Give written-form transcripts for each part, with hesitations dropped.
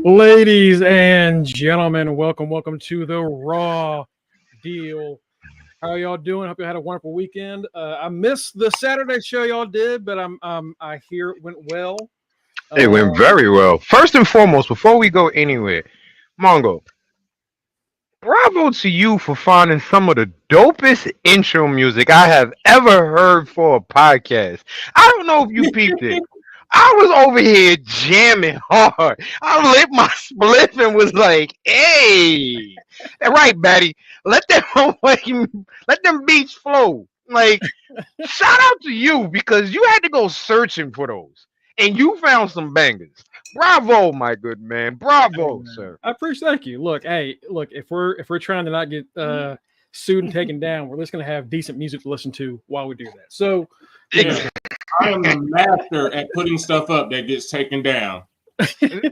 Ladies and gentlemen, welcome to the Raw Deal. How y'all doing? Hope you had a wonderful weekend. I missed the Saturday show y'all did, but I hear it went well. It went very well. First and foremost, before we go anywhere, Mongo, bravo to you for finding some of the dopest intro music I have ever heard for a podcast. I don't know if you peeped it. I was over here jamming hard. I lit my spliff and was like, "Hey, right, Batty, let them let them beats flow." Like, shout out to you because you had to go searching for those, and you found some bangers. Bravo, my good man. Bravo, sir. I appreciate. Thank you. Look, if we're trying to not get sued and taken down, we're just gonna have decent music to listen to while we do that. So, yeah, I am the master at putting stuff up that gets taken down. You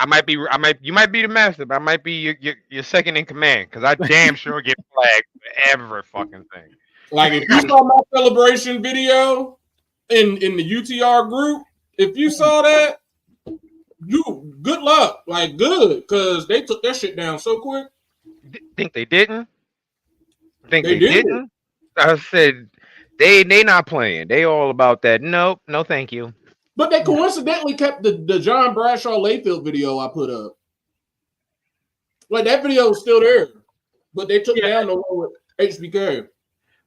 might be the master, but I might be your second in command because I damn sure get flagged for every fucking thing. Like if you saw my celebration video in the UTR group, if you saw that, you good luck, like good, because they took that shit down so quick. Think they didn't? Think they didn't? I said they not playing. They all about that. Nope, no, thank you. But they coincidentally kept the John Bradshaw Layfield video I put up. Like that video is still there, but they took down the one with HBK.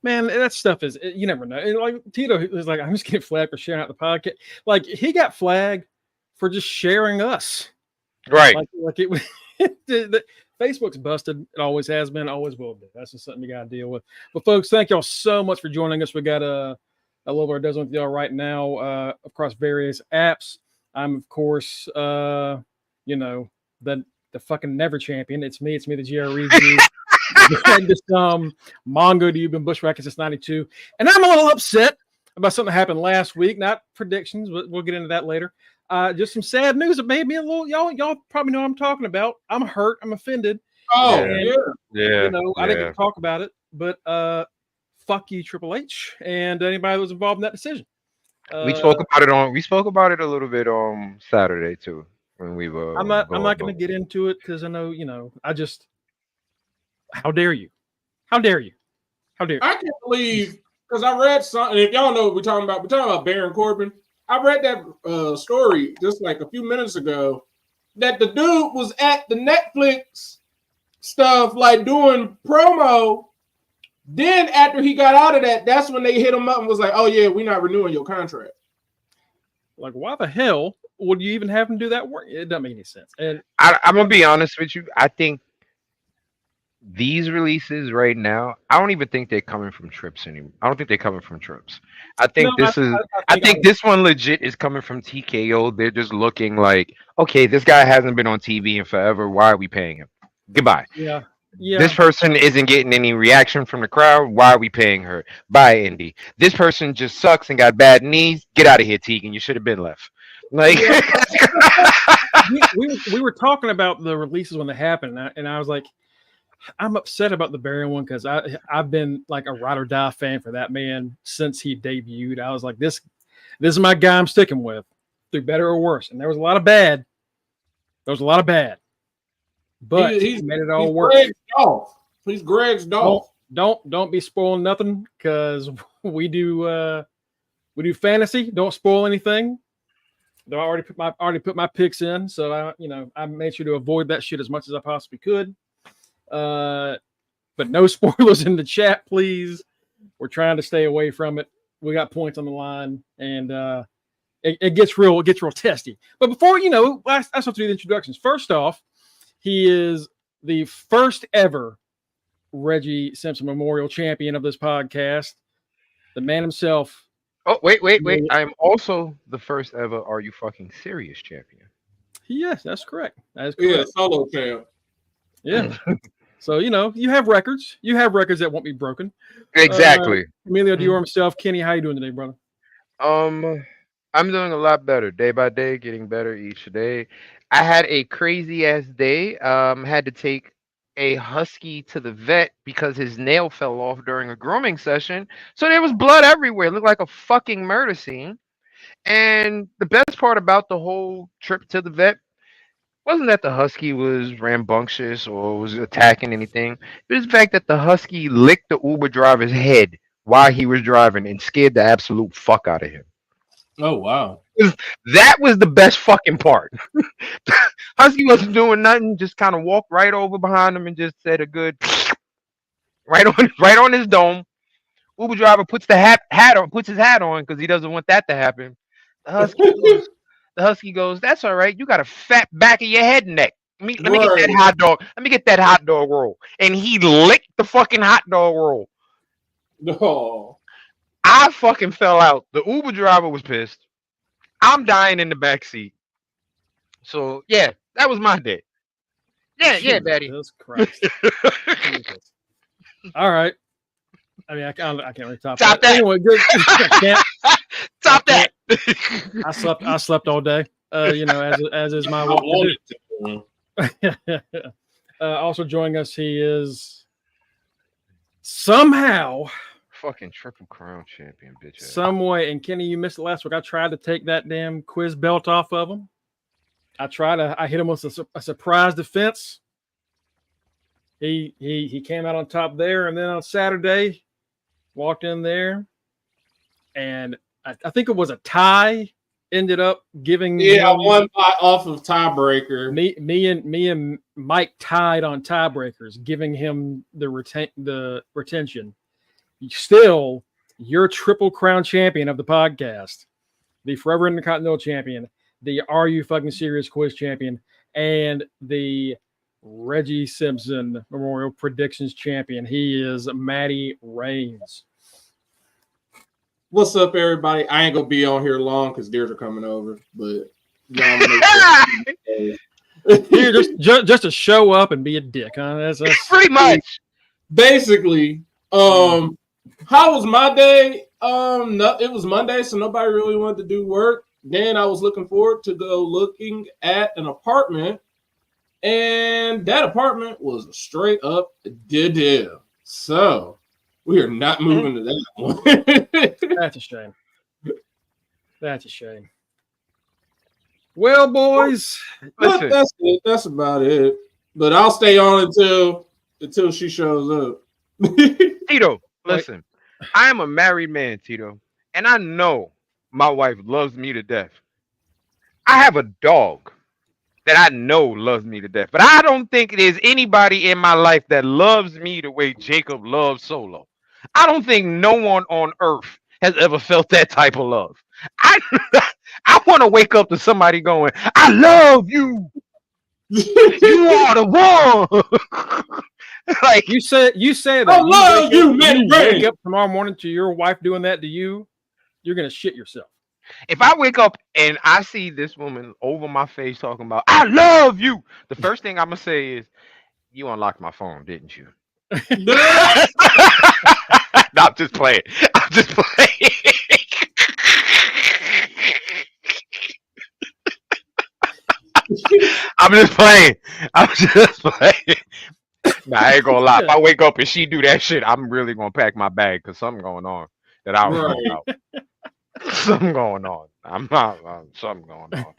Man, that stuff is you never know. And like Tito was like, I'm just getting flagged for sharing out the podcast. Like he got flagged for just sharing us. Right. Like it was Facebook's busted. It always has been, always will be. That's just something you gotta deal with. But folks, thank y'all so much for joining us. We got a little bit of dozen with y'all right now across various apps. I'm of course the fucking never champion. It's me, the GRE. Mongo, you've been bushwhacking since '92, and I'm a little upset about something that happened last week. Not predictions, but we'll get into that later. Just some sad news that made me a little. Y'all probably know what I'm talking about. I'm hurt. I'm offended. Oh, yeah. I didn't get to talk about it, but fuck you, Triple H, and anybody that was involved in that decision. We spoke about it a little bit on Saturday too when we were. I'm not going to get into it because I know. I just. How dare you? How dare you? How dare you? I can't believe because I read something. If y'all know what we're talking about Baron Corbin. I read that story just like a few minutes ago that the dude was at the Netflix stuff, like doing promo. Then after he got out of that, that's when they hit him up and was like, "Oh yeah, we're not renewing your contract." Like, why the hell would you even have him do that work? It doesn't make any sense. And I'm gonna be honest with you. I think these releases right now, I don't even think they're coming from Trips anymore. I don't think they're coming from Trips. I think this one legit is coming from TKO. They're just looking like, okay, this guy hasn't been on TV in forever. Why are we paying him? Goodbye. Yeah. This person isn't getting any reaction from the crowd. Why are we paying her? Bye, Indy. This person just sucks and got bad knees. Get out of here, Tegan. You should have been left. Like we were talking about the releases when they happened, and I was like, I'm upset about the Baron one because I've been like a ride or die fan for that man since he debuted. I was like, this is my guy I'm sticking with through better or worse. And there was a lot of bad. But he made it all work. He's Greg's dog. Don't be spoiling nothing because we do fantasy. Don't spoil anything. Though I already put my picks in, so I made sure to avoid that shit as much as I possibly could. But no spoilers in the chat, please. We're trying to stay away from it. We got points on the line, and it gets real testy. But before I have to do the introductions. First off, he is the first ever Reggie Simpson Memorial Champion of this podcast. The man himself. Oh, wait. I am also the first ever Are You Fucking Serious champion. Yes, that's correct. That is correct. Yeah, solo champ. Yeah. So, you have records. You have records that won't be broken. Exactly. Emilio Dior himself. Kenny, how you doing today, brother? I'm doing a lot better day by day, getting better each day. I had a crazy ass day. Had to take a husky to the vet because his nail fell off during a grooming session. So there was blood everywhere. It looked like a fucking murder scene. And the best part about the whole trip to the vet, wasn't that the Husky was rambunctious or was attacking anything. It was the fact that the Husky licked the Uber driver's head while he was driving and scared the absolute fuck out of him. Oh wow. That was the best fucking part. Husky wasn't doing nothing, just kind of walked right over behind him and just said a good right on his dome. Uber driver puts the hat on, puts his hat on because he doesn't want that to happen. The Husky goes, the Husky goes, that's all right. You got a fat back of your head and neck. Let me get that hot dog. Let me get that hot dog roll. And he licked the fucking hot dog roll. No. I fucking fell out. The Uber driver was pissed. I'm dying in the back seat. So yeah, that was my day. Yeah, Daddy. Jesus Christ. Jesus. All right. I mean, I can't really top that. Anyway, good. Top that. I slept all day. As is my also joining us, he is somehow fucking Triple Crown champion, bitch. Some way, and Kenny, you missed it last week. I tried to take that damn quiz belt off of him. I hit him with a surprise defense. He came out on top there, and then on Saturday, walked in there, and I think it was a tie. Ended up giving one off of tiebreaker. Me and Mike tied on tiebreakers, giving him the retention. Still, you're Triple Crown champion of the podcast, the Forever Intercontinental champion, the Are You Fucking Serious quiz champion, and the Reggie Simpson Memorial Predictions champion. He is Matty Reigns. What's up, everybody? I ain't gonna be on here long because deers are coming over, but here just to show up and be a dick, huh? That's pretty much. Basically, how was my day? It was Monday, so nobody really wanted to do work. Then I was looking forward to go looking at an apartment, and that apartment was a straight up deal. So we are not moving to that one. That's a shame. That's a shame. Well, boys, that's it. That's about it. But I'll stay on until she shows up. Tito, listen, I am a married man, Tito, and I know my wife loves me to death. I have a dog that I know loves me to death, but I don't think there's anybody in my life that loves me the way Jacob loves Solo. I don't think no one on earth has ever felt that type of love. I want to wake up to somebody going, I love you. You are the one. Like you said that I love you, man. Wake up tomorrow morning to your wife doing that to you, you're gonna shit yourself. If I wake up and I see this woman over my face talking about I love you, the first thing I'm gonna say is, you unlocked my phone, didn't you? No, I'm just playing. I'm just playing. I'm just playing. Nah, I ain't gonna lie. If I wake up and she do that shit, I'm really gonna pack my bag because something going on that I don't know about. Something going on. Something going on.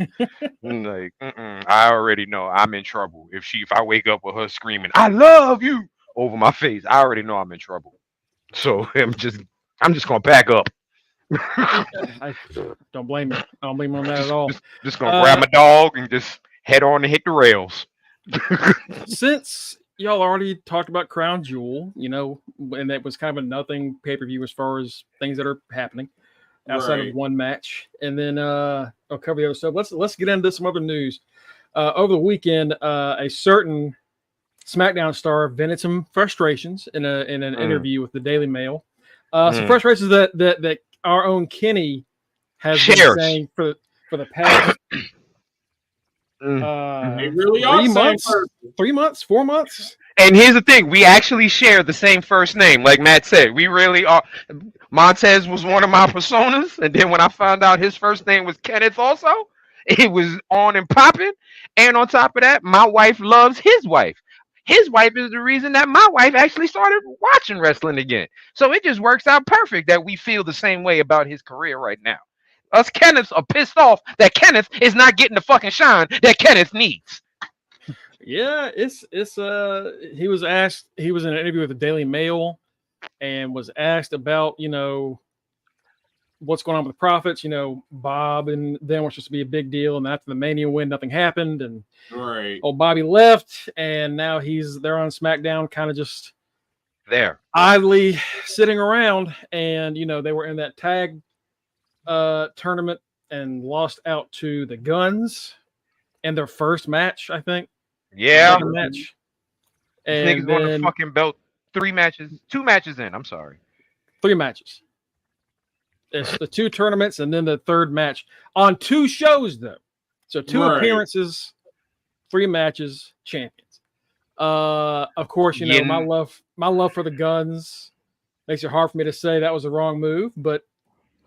Like, I already know I'm in trouble. If I wake up with her screaming, "I love you" over my face, I already know I'm in trouble. So I'm just gonna pack up. I don't blame you. I don't blame you on that at all. Just gonna grab my dog and just head on and hit the rails. Since y'all already talked about Crown Jewel, and that was kind of a nothing pay-per-view as far as things that are happening outside of one match, and then I'll cover the other stuff. Let's get into some other news. Over the weekend, a certain SmackDown star vented some frustrations in an interview with the Daily Mail. Some frustrations that our own Kenny has been saying for the past they really are 3 months, 4 months. And here's the thing, we actually share the same first name, like Matt said. We really are. Montez was one of my personas, and then when I found out his first name was Kenneth also, it was on and popping. And on top of that, my wife loves his wife. His wife is the reason that my wife actually started watching wrestling again. So it just works out perfect that we feel the same way about his career right now. Us Kenneths are pissed off that Kenneth is not getting the fucking shine that Kenneth needs. Yeah, it's he was in an interview with the Daily Mail and was asked about, what's going on with the Profits. Bob and them were supposed to be a big deal, and after the Mania win, nothing happened, and Right. Bobby left, and now they're on SmackDown, kind of just There. idly sitting around, and they were in that tag tournament and lost out to the Guns in their first match, I think. Yeah. Second match. This And nigga's going to then fucking belt 2 matches in. I'm sorry. 3 matches. It's the 2 tournaments and then the third match on 2 shows, though. So 2 Right. appearances, 3 matches, champions. Of course, my love for the Guns makes it hard for me to say that was the wrong move, but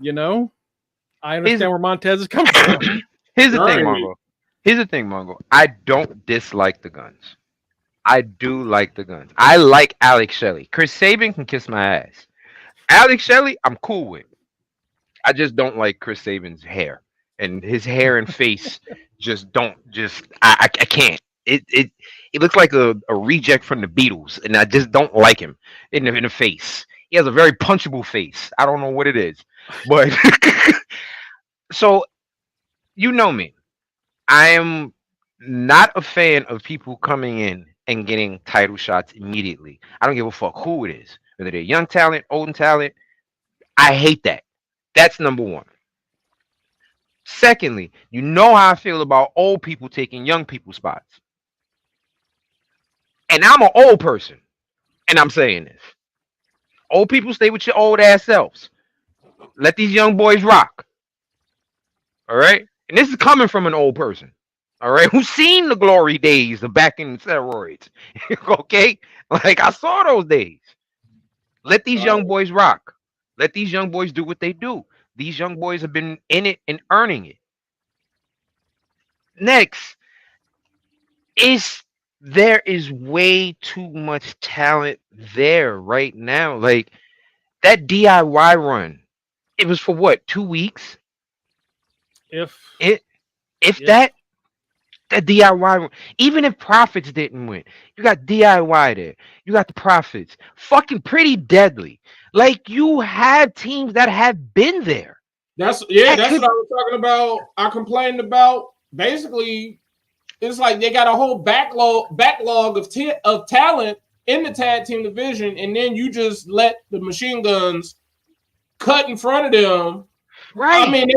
I understand where Montez is coming from. Here's the Right. thing, Mongo. I don't dislike the Guns. I do like the Guns. I like Alex Shelley. Chris Sabin can kiss my ass. Alex Shelley, I'm cool with. I just don't like Chris Sabin's hair. And his hair and face I can't. It looks like a reject from the Beatles, and I just don't like him in the face. He has a very punchable face. I don't know what it is. But so you know me. I am not a fan of people coming in and getting title shots immediately. I don't give a fuck who it is, whether they're young talent, old talent. I hate that. That's number one. Secondly, you know how I feel about old people taking young people's spots. And I'm an old person, and I'm saying this. Old people, stay with your old ass selves. Let these young boys rock. All right? And this is coming from an old person. All right, who's seen the glory days of back in steroids? Okay, like I saw those days. Let these young boys rock. Let these young boys do what they do. These young boys have been in it and earning it. Next, there is way too much talent there right now. Like that DIY run, it was for what, 2 weeks? If that DIY, even if Profits didn't win, you got DIY there. You got the Profits. Fucking Pretty Deadly. Like, you have teams that have been there. That's what I was talking about. I complained about. Basically, it's like they got a whole backlog of talent in the tag team division, and then you just let the machine guns cut in front of them. Right. I mean,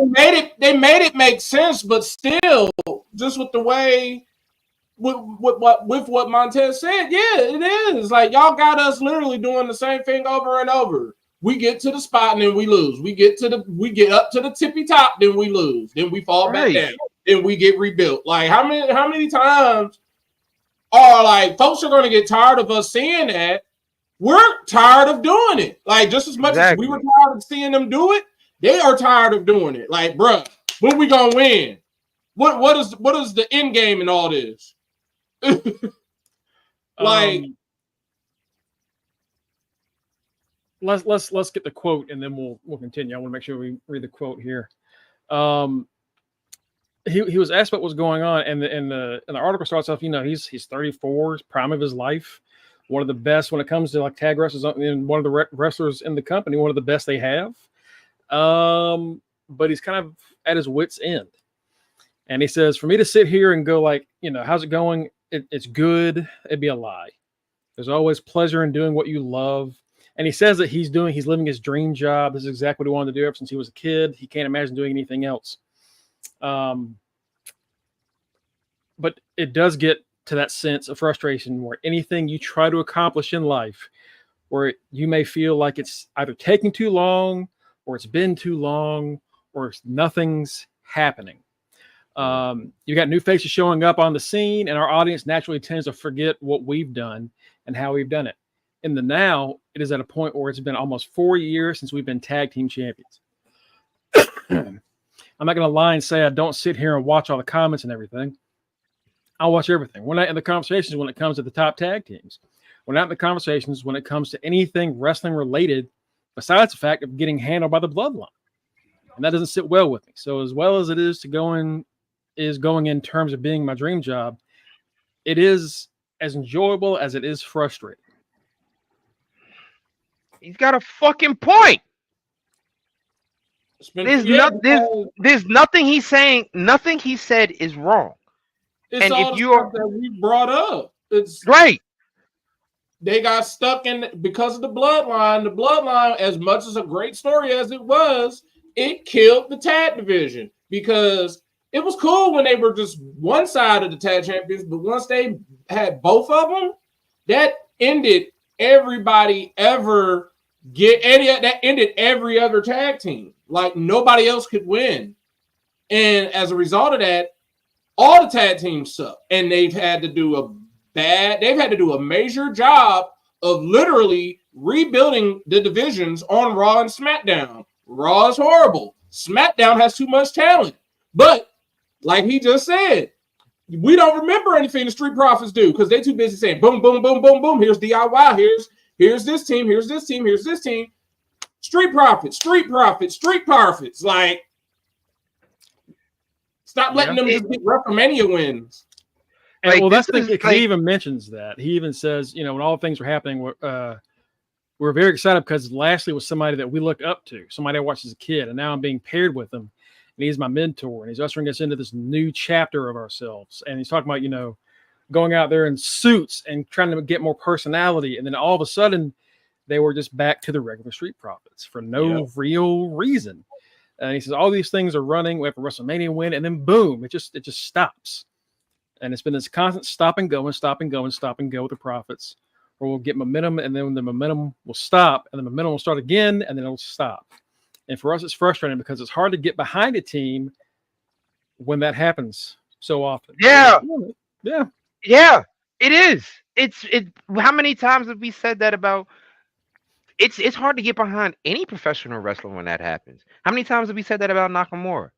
they made it make sense, but still, just with the way with what Montez said, yeah, it is. Like, y'all got us literally doing the same thing over and over. We get to the spot and then we lose. We get up to the tippy top, then we lose. Then we fall back down. Then we get rebuilt. Like, how many times are like folks are gonna get tired of us seeing that? We're tired of doing it. Like, just as much as we were tired of seeing them do it, they are tired of doing it. Like, bruh, when we gonna win? What is the end game in all this? Like, let's get the quote and then we'll continue. I want to make sure we read the quote here. He was asked what was going on, and the article starts off. He's 34, prime of his life, one of the best when it comes to like tag wrestlers, and one of the wrestlers in the company, one of the best they have. But he's kind of at his wit's end, and he says, "For me to sit here and go like, how's it going? It's good. It'd be a lie. There's always pleasure in doing what you love." And he says that he's living his dream job. This is exactly what he wanted to do ever since he was a kid. He can't imagine doing anything else. But it does get to that sense of frustration where anything you try to accomplish in life, where you may feel like it's either taking too long, or it's been too long, or nothing's happening. You got new faces showing up on the scene, and our audience naturally tends to forget what we've done and how we've done it. In the now, it is at a point where it's been almost 4 years since we've been tag team champions. I'm not going to lie and say I don't sit here and watch all the comments and everything. I'll watch everything. We're not in the conversations when it comes to the top tag teams. We're not in the conversations when it comes to anything wrestling related, besides the fact of getting handled by the Bloodline. And that doesn't sit well with me. So as well as it is going in terms of being my dream job, it is as enjoyable as it is frustrating. He's got a fucking point. There's nothing he's saying. Nothing he said is wrong. It's and all if the you stuff are that we brought up. It's right, they got stuck in because of the bloodline. The bloodline, as much as a great story as it was, it killed the tag division because it was cool when they were just one side of the tag champions, but once they had both of them, that ended everybody ever that ended every other tag team. Like nobody else could win. And as a result of that, all the tag teams suck. And they've had to do a major job of literally rebuilding the divisions on Raw and SmackDown. Raw is horrible. SmackDown has too much talent. But like he just said, we don't remember anything the Street Profits do because they're too busy saying boom, boom, boom, boom, boom. Here's DIY. Here's this team. Here's this team. Here's this team. Street Profits, Street Profits, Street Profits. Like, stop letting them just get WrestleMania wins. And well, that's the thing. He even mentions that. He even says, when all things were happening, we're very excited because Lashley was somebody that we look up to, somebody I watched as a kid, and now I'm being paired with him, and he's my mentor, and he's ushering us into this new chapter of ourselves. And he's talking about, going out there in suits and trying to get more personality, and then all of a sudden, they were just back to the regular Street Profits for no real reason. And he says all these things are running. We have a WrestleMania win, and then boom, it just stops. And it's been this constant stop and go with the Profits, where we'll get momentum, and then the momentum will stop, and the momentum will start again, and then it'll stop. And for us, it's frustrating because it's hard to get behind a team when that happens so often. Yeah, it is. It's how many times have we said that about? It's hard to get behind any professional wrestler when that happens. How many times have we said that about Nakamura?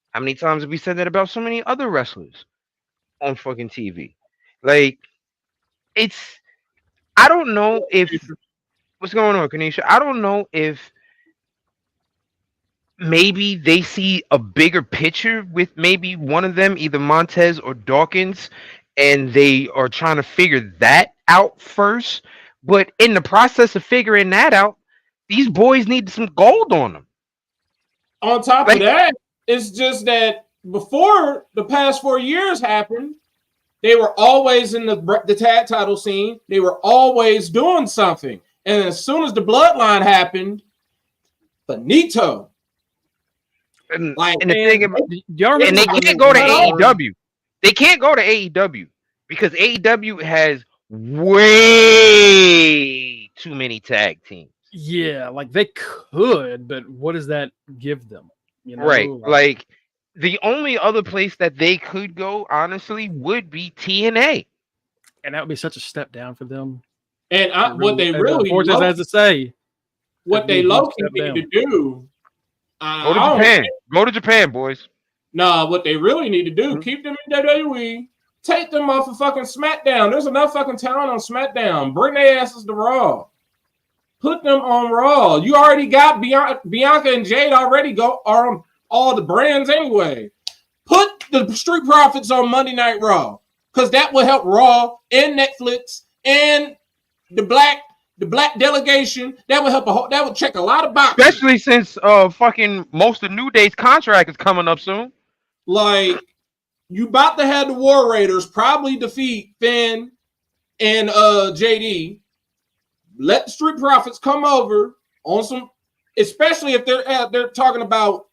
How many times have we said that about so many other wrestlers on fucking TV? Like, I don't know if what's going on, Kanisha. I don't know if maybe they see a bigger picture with maybe one of them, either Montez or Dawkins, and they are trying to figure that out first. But in the process of figuring that out, these boys need some gold on them. On top of that, it's just that before the past 4 years happened, they were always in the tag title scene. They were always doing something. And as soon as the bloodline happened, finito. And the thing about, and they can't go to AEW. They can't go to AEW because AEW has way too many tag teams. Yeah, like they could, but what does that give them? Right. Like the only other place that they could go, honestly, would be TNA. And that would be such a step down for them. And what they really has to say. What they low-key need to do. Go to Japan. Go to Japan, boys. Nah, what they really need to do, keep them in WWE. Take them off of fucking SmackDown. There's enough fucking talent on SmackDown. Bring their asses to Raw. Put them on Raw. You already got Bianca and Jade already are on all the brands anyway. Put the Street Profits on Monday Night Raw because that will help Raw and Netflix and the black delegation. That will help that will check a lot of boxes. Especially since fucking most of New Day's contract is coming up soon. Like, you about to have the War Raiders probably defeat Finn and JD. Let the Street Profits come over on some, especially if they're talking about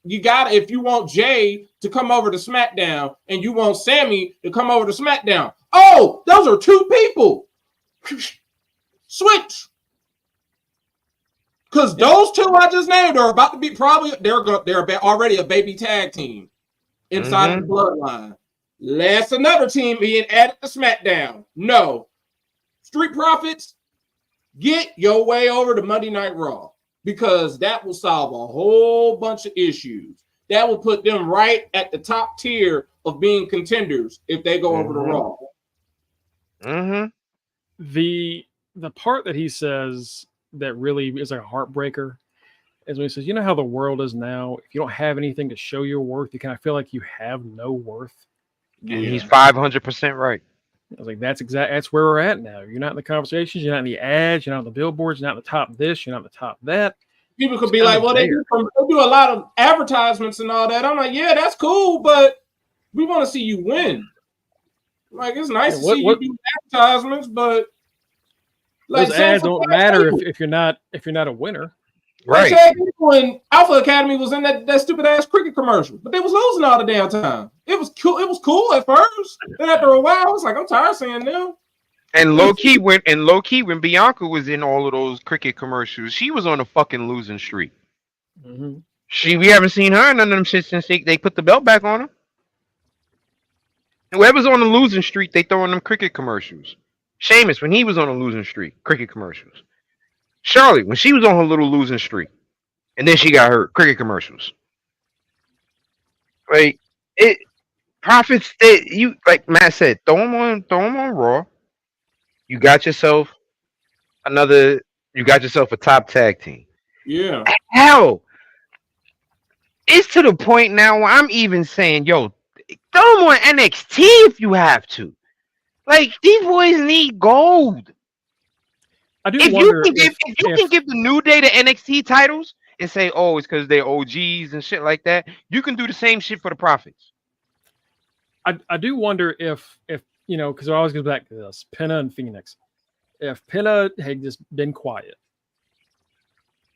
if you want Jay to come over to SmackDown and you want Sami to come over to SmackDown. Oh, those are two people. Switch. Because those two I just named are about to be they're already a baby tag team inside of the bloodline. That's another team being added to SmackDown. No. Street Profits, get your way over to Monday Night Raw because that will solve a whole bunch of issues. That will put them right at the top tier of being contenders if they go over to Raw. The part that he says that really is like a heartbreaker is when he says, you know how the world is now? If you don't have anything to show your worth, you kind of feel like you have no worth. Yeah. He's 500% right. I was like, that's where we're at now. You're not in the conversations, you're not in the ads, you're not on the billboards, you're not in the top of this, you're not in the top of that. People could be like, well, they do a lot of advertisements and all that. I'm like, yeah, that's cool, but we want to see you win. Like, it's nice to see you do advertisements, but like, those ads don't matter if you're not a winner. Right. When Alpha Academy was in that stupid ass cricket commercial, but they was losing all the damn time. It was cool. It was cool at first. Then after a while, I was like, I'm tired of seeing them. And low key, when Bianca was in all of those cricket commercials, she was on a fucking losing streak. Mm-hmm. We haven't seen her in none of them shit since they put the belt back on her. Whoever's on the losing streak, they throw in them cricket commercials. Sheamus, when he was on a losing streak, cricket commercials. Charlotte, when she was on her little losing streak, and then she got hurt, cricket commercials. Like profits that you, like Matt said, throw them on Raw. You got yourself a top tag team. Yeah. Hell, it's to the point now where I'm even saying, yo, throw them on NXT if you have to. Like, these boys need gold. If you can give the New Day the NXT titles and say, oh, it's because they're OGs and shit like that, you can do the same shit for the profits. I do wonder if you know, because it always goes back to this, Penta and Phoenix. If Penta had just been quiet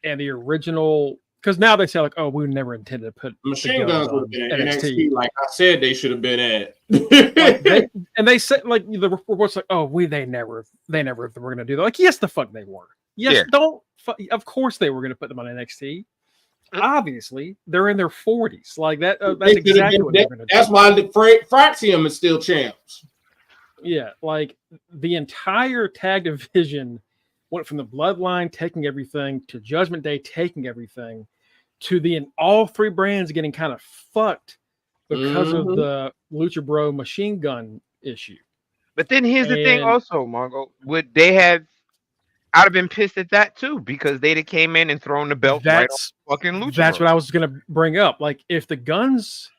and the original, because now they say like, oh, we never intended to put Machine Guns would have been at NXT. Like I said, they should have been at. they said like the reports like, oh, they never were going to do that. Like, yes, the fuck they were. Yes, of course they were going to put them on NXT. Obviously, they're in their 40s. Like that. That's exactly what they're going to do. That's why the Fraxium is still champs. Yeah, like the entire tag division went from the Bloodline taking everything to Judgment Day taking everything to all three brands getting kind of fucked because of the Lucha Bro machine gun issue. But then here's the thing also, Mongo. I'd have been pissed at that too, because they'd have came in and thrown the belt right on fucking Lucha That's Bro. what I was going to bring up. Like, if the Guns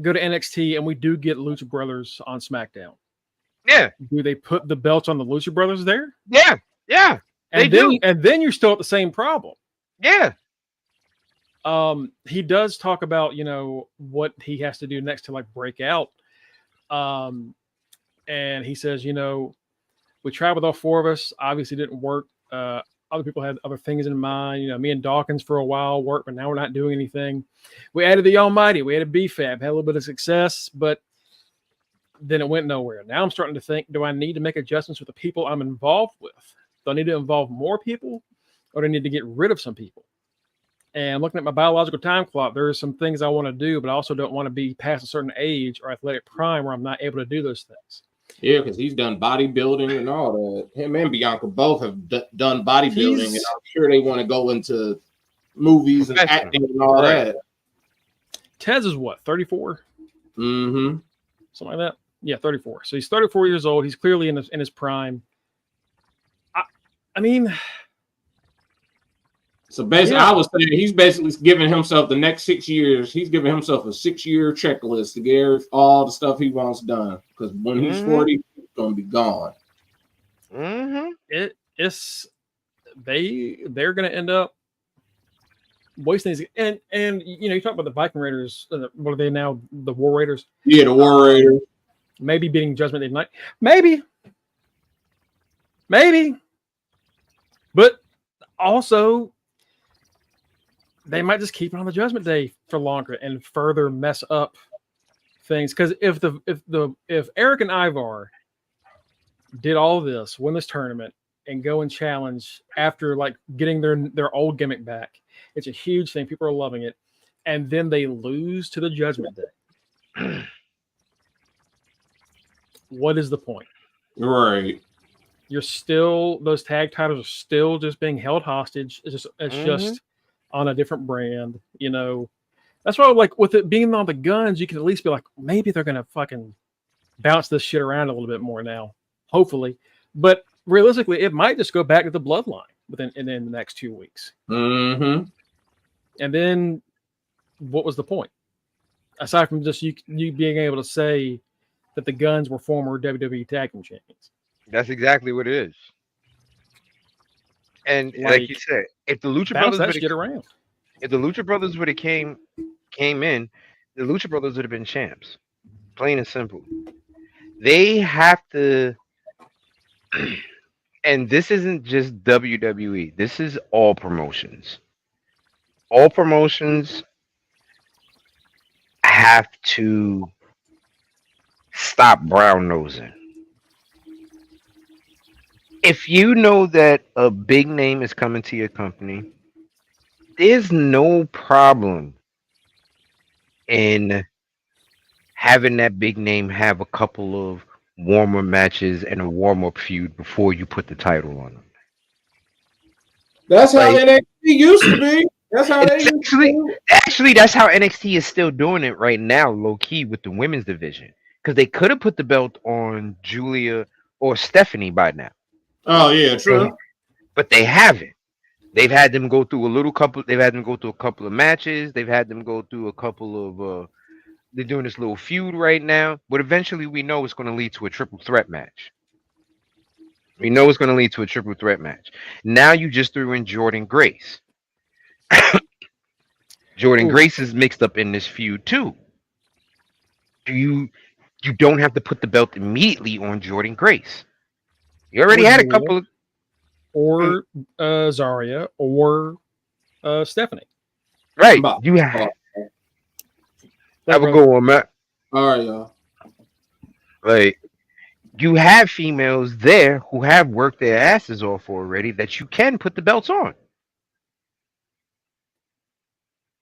go to NXT and we do get Lucha Brothers on SmackDown, do they put the belts on the Lucha Brothers there? Yeah. And then you're still at the same problem. Yeah. He does talk about, you know, what he has to do next to like break out. And he says, you know, we tried with all four of us, obviously didn't work. Other people had other things in mind. You know, me and Dawkins for a while worked, but now we're not doing anything. We added the Almighty. We added BFAB, had a little bit of success, but then it went nowhere. Now I'm starting to think, do I need to make adjustments with the people I'm involved with? Do I need to involve more people, or do I need to get rid of some people? And looking at my biological time clock, there are some things I want to do, but I also don't want to be past a certain age or athletic prime where I'm not able to do those things. Yeah, because he's done bodybuilding and all that. Him and Bianca both have done bodybuilding, and I'm sure they want to go into movies and acting and all that. Tez is what, 34? Mm-hmm. Something like that. Yeah, 34. So he's 34 years old. He's clearly in his prime. I mean, so basically, I was saying he's basically giving himself the next 6 years. He's giving himself a 6-year checklist to get all the stuff he wants done. Because when he's 40, he's going to be gone. They're going to end up wasting these. And you know, you talk about the Viking Raiders. What are they now? The War Raiders. Yeah, the War Raiders. Maybe beating Judgment Day tonight. Maybe. But also, they might just keep it on the Judgment Day for longer and further mess up things. Because if Eric and Ivar did all this, win this tournament, and go and challenge after like getting their old gimmick back, it's a huge thing. People are loving it, and then they lose to the Judgment Day. What is the point? Right. You're still, those tag titles are still just being held hostage. It's just on a different brand, you know. That's why, like, with it being on the Guns, you can at least be like, maybe they're gonna fucking bounce this shit around a little bit more now, hopefully. But realistically, it might just go back to the Bloodline within the next 2 weeks. Mm-hmm. And then, what was the point? Aside from just you being able to say, that the Guns were former WWE Tag Team Champions. That's exactly what it is. And like you said, if the Lucha bounce Brothers that would shit have around. if the Lucha Brothers would have came in, the Lucha Brothers would have been champs. Plain and simple. They have to, and this isn't just WWE. This is all promotions. All promotions have to stop brown nosing. If you know that a big name is coming to your company, there's no problem in having that big name have a couple of warmer matches and a warm-up feud before you put the title on them. That's how NXT used to be. That's how they used to be. Actually, that's how NXT is still doing it right now, low-key, with the women's division. Because they could have put the belt on Julia or Stephanie by now. Oh, yeah, true. But they haven't. They've had them go through a couple of matches. They've had them go through a couple of they're doing this little feud right now, but eventually we know it's going to lead to a triple threat match. Now you just threw in Jordan Grace. Grace is mixed up in this feud too. You don't have to put the belt immediately on Jordan Grace. You already had a couple of Zarya or Stephanie. Right. You have. Have a good one, Matt. All right, y'all. Like, you have females there who have worked their asses off already that you can put the belts on.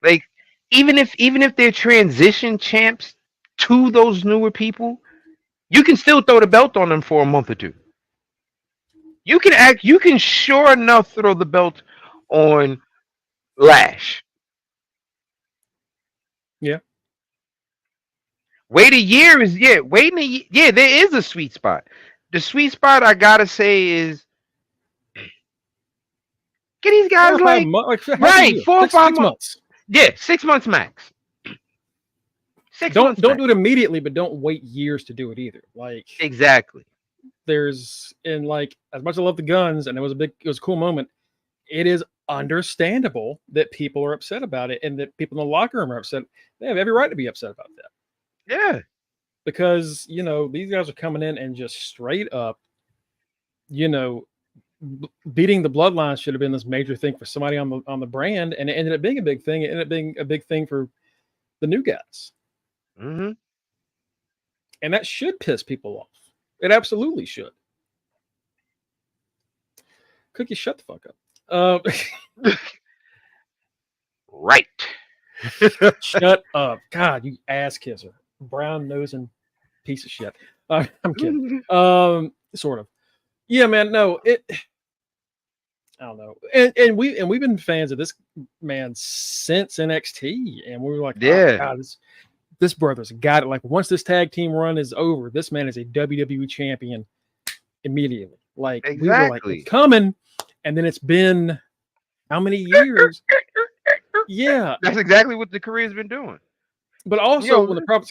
Like, even if they're transition champs to those newer people, you can still throw the belt on them for a month or two. You can sure enough throw the belt on Lash. Yeah. There is a sweet spot. The sweet spot I gotta say is get these guys 4 or 5 months. Yeah, 6 months max. Don't do it immediately, but don't wait years to do it either. Like exactly. As much as I love the Guns, and it was a cool moment. It is understandable that people are upset about it, and that people in the locker room are upset. They have every right to be upset about that. Yeah, because these guys are coming in and just straight up, beating the Bloodline should have been this major thing for somebody on the brand, and it ended up being a big thing. It ended up being a big thing for the new guys, and that should piss people off. It absolutely should. Cookie, shut the fuck up. Right. Shut up. God, you ass kisser. Brown nosing piece of shit. I'm kidding. Sort of. Yeah, man. No, I don't know. And we've been fans of this man since NXT, and we were like, yeah, oh, God, this brother's got it. Like, once this tag team run is over, this man is a WWE champion immediately. Like, we were like, it's coming, and then it's been how many years? Yeah, that's exactly what the career's been doing. But also, when the Profits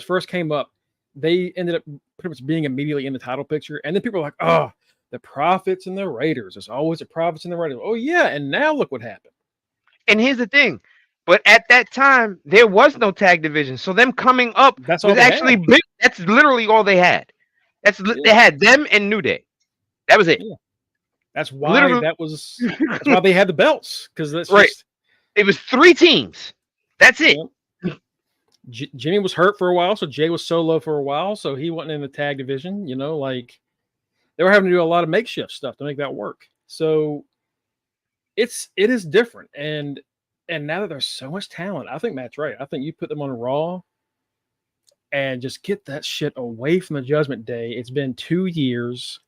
first came up, they ended up pretty much being immediately in the title picture, and then people were like, "Oh, the Profits and the Raiders. There's always the Profits and the Raiders." Oh yeah, and now look what happened. And here's the thing, but at that time there was no tag division, so them coming up was actually big. That's literally all they had. They had them and New Day. That was it. Yeah. That's why that's why they had the belts, because that's right. It was 3 teams. That's it. Yeah. Jimmy was hurt for a while, so Jay was solo for a while, so he wasn't in the tag division. Like, they were having to do a lot of makeshift stuff to make that work. So it is different, and now that there's so much talent, I think Matt's right. I think you put them on Raw and just get that shit away from the Judgment Day. It's been 2 years.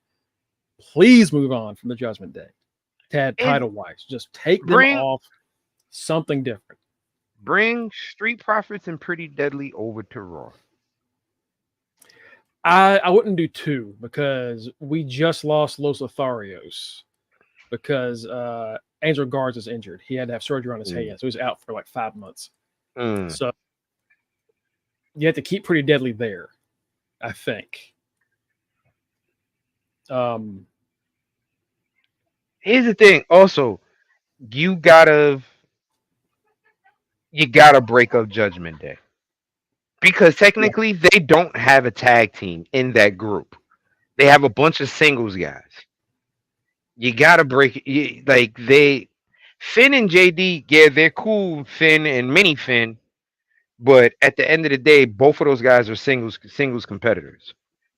Please move on from the Judgment Day. Title wise, just take them off. Something different. Bring Street Profits and Pretty Deadly over to Raw. I wouldn't do 2, because we just lost Los Lotharios because Angel Guards is injured. He had to have surgery on his hand, so he's out for like 5 months. So you have to keep Pretty Deadly there. I think. Here's the thing. Also, you gotta break up Judgment Day because Yeah. technically they don't have a tag team in that group. They have a bunch of singles guys. You gotta like they Finn and JD. Yeah, they're cool. Finn and Mini Finn. But at the end of the day, both of those guys are singles competitors.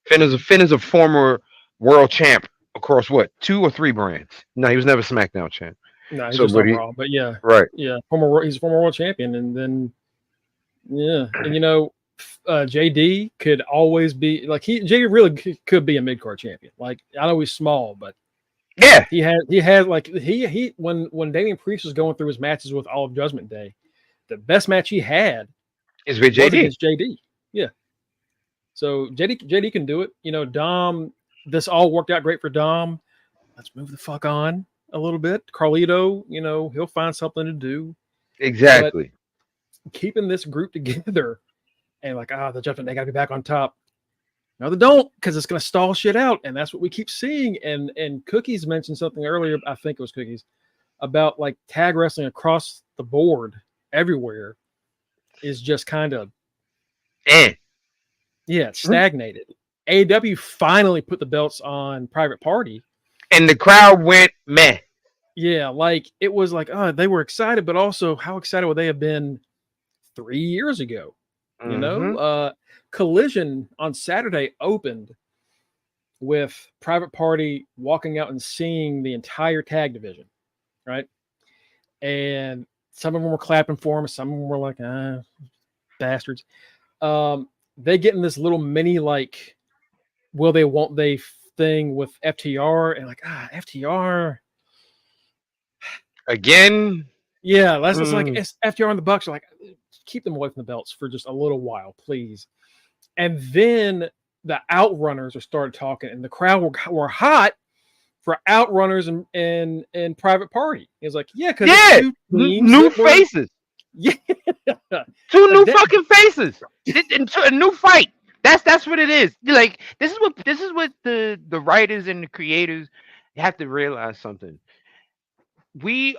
Finn is a former world champ across what 2 or 3 brands. No, he was never SmackDown champ. No, he's So, just but on Raw. But yeah, right, yeah, he's a former world champion, and then yeah, and JD could always be like JD really could be a mid card champion. Like I know he's small, but yeah, he had like he when Damian Priest was going through his matches with all of Judgment Day, the best match he had is with was JD. against JD. Yeah. So JD can do it. Dom, this all worked out great for Dom. Let's move the fuck on a little bit. Carlito, he'll find something to do. Exactly. But keeping this group together and like, the Judgment Day got to be back on top. No, they don't, because it's going to stall shit out. And that's what we keep seeing. And Cookies mentioned something earlier, I think it was Cookies, about like tag wrestling across the board everywhere is just kind of it's stagnated. AEW finally put the belts on Private Party, and the crowd went meh. Yeah, like it was like, they were excited, but also how excited would they have been 3 years ago? Collision on Saturday opened with Private Party walking out and seeing the entire tag division, right? And some of them were clapping for him, some of them were like, bastards. They get in this little mini like will they won't they thing with FTR, and like FTR again. Yeah, that's just like it's FTR and the Bucks are like, keep them away from the belts for just a little while, please. And then the Outrunners are started talking, and the crowd were hot for Outrunners and Private Party. It's like, because new faces. Yeah, 2 new fucking faces. A new fight. That's what it is. Like this is what the writers and the creators have to realize something. Humans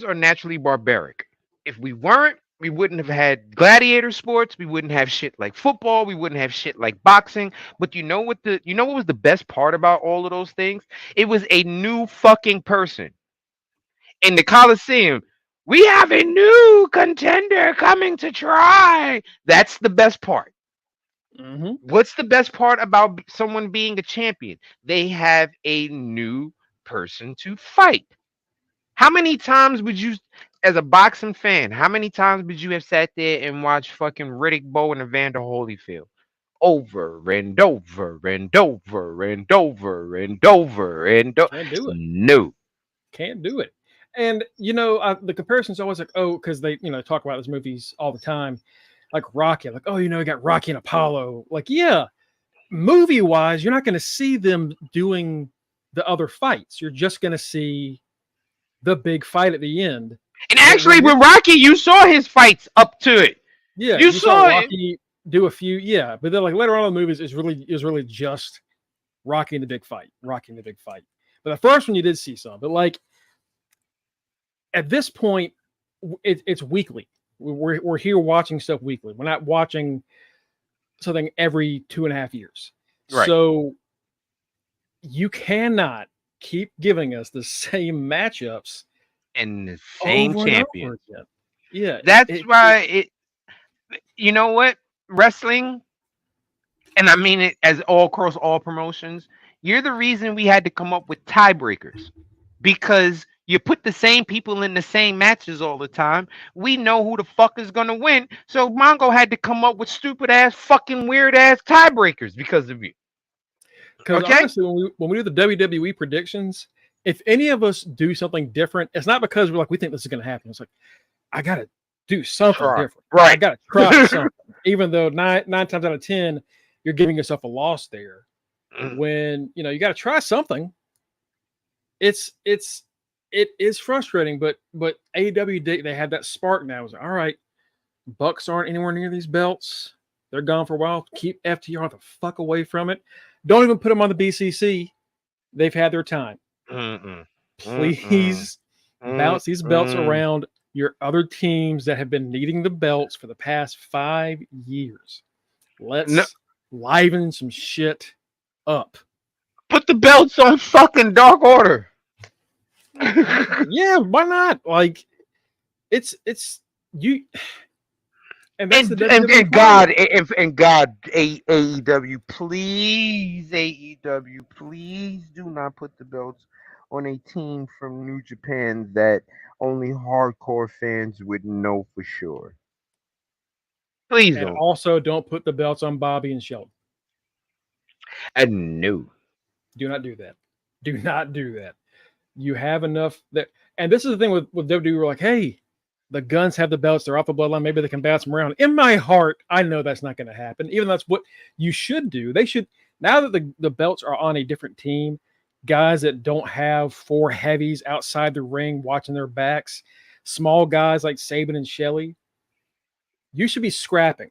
are naturally barbaric. If we weren't, we wouldn't have had gladiator sports. We wouldn't have shit like football. We wouldn't have shit like boxing. But you know what was the best part about all of those things? It was a new fucking person. In the Coliseum, we have a new contender coming to try. That's the best part. Mm-hmm. What's the best part about someone being a champion? They have a new person to fight. How many times would you, as a boxing fan, how many times would you have sat there and watched fucking Riddick Bowe and Evander Holyfield over and over and over and over and over and over? Can't do it. No, can't do it. And the comparison's always like, because they talk about those movies all the time, like Rocky, like you got Rocky and Apollo, like movie wise, you're not going to see them doing the other fights. You're just going to see the big fight at the end. And actually, with Rocky, you saw his fights up to it. Yeah, you saw Rocky do a few. Yeah, but then like later on in the movies, is really just Rocky and the big fight. But the first one you did see some. But like at this point, it's weekly. We're here watching stuff weekly. We're not watching something every 2.5 years. Right. So you cannot keep giving us the same matchups and the same champion. Yeah, that's why you know what, wrestling, and I mean it as all across all promotions, you're the reason we had to come up with tiebreakers, because you put the same people in the same matches all the time. We know who the fuck is gonna win, so Mongo had to come up with stupid ass fucking weird ass tiebreakers because of you. Because honestly, when we do the WWE predictions, if any of us do something different, it's not because we're like, we think this is going to happen. It's like, I got to do something different. Right. I got to try something. Even though nine times out of 10, you're giving yourself a loss there. When, you got to try something. It is frustrating, but AEW, they have that spark now. It's like, all right, Bucks aren't anywhere near these belts. They're gone for a while. Keep FTR the fuck away from it. Don't even put them on the BCC. They've had their time. Mm-mm. Mm-mm. Please bounce these belts Mm-mm. around your other teams that have been needing the belts for the past 5 years. No, Let's liven some shit up. put the belts on fucking Dark Order. Yeah, why not? Like it's you and that's the WWE And problem. God, AEW, please, AEW, please do not put the belts on a team from New Japan that only hardcore fans would know for sure. Please And don't. also don't put the belts on Bobby and Shelton. And no. Do not do that. Do not do that. You have enough that and this is the thing with WWE, we're like, hey, the Guns have the belts, they're off the bloodline, maybe they can bounce them around. In my heart, I know that's not going to happen. Even though that's what you should do. They should now that the belts are on a different team, guys that don't have 4 heavies outside the ring watching their backs, small guys like Saban and Shelley, you should be scrapping.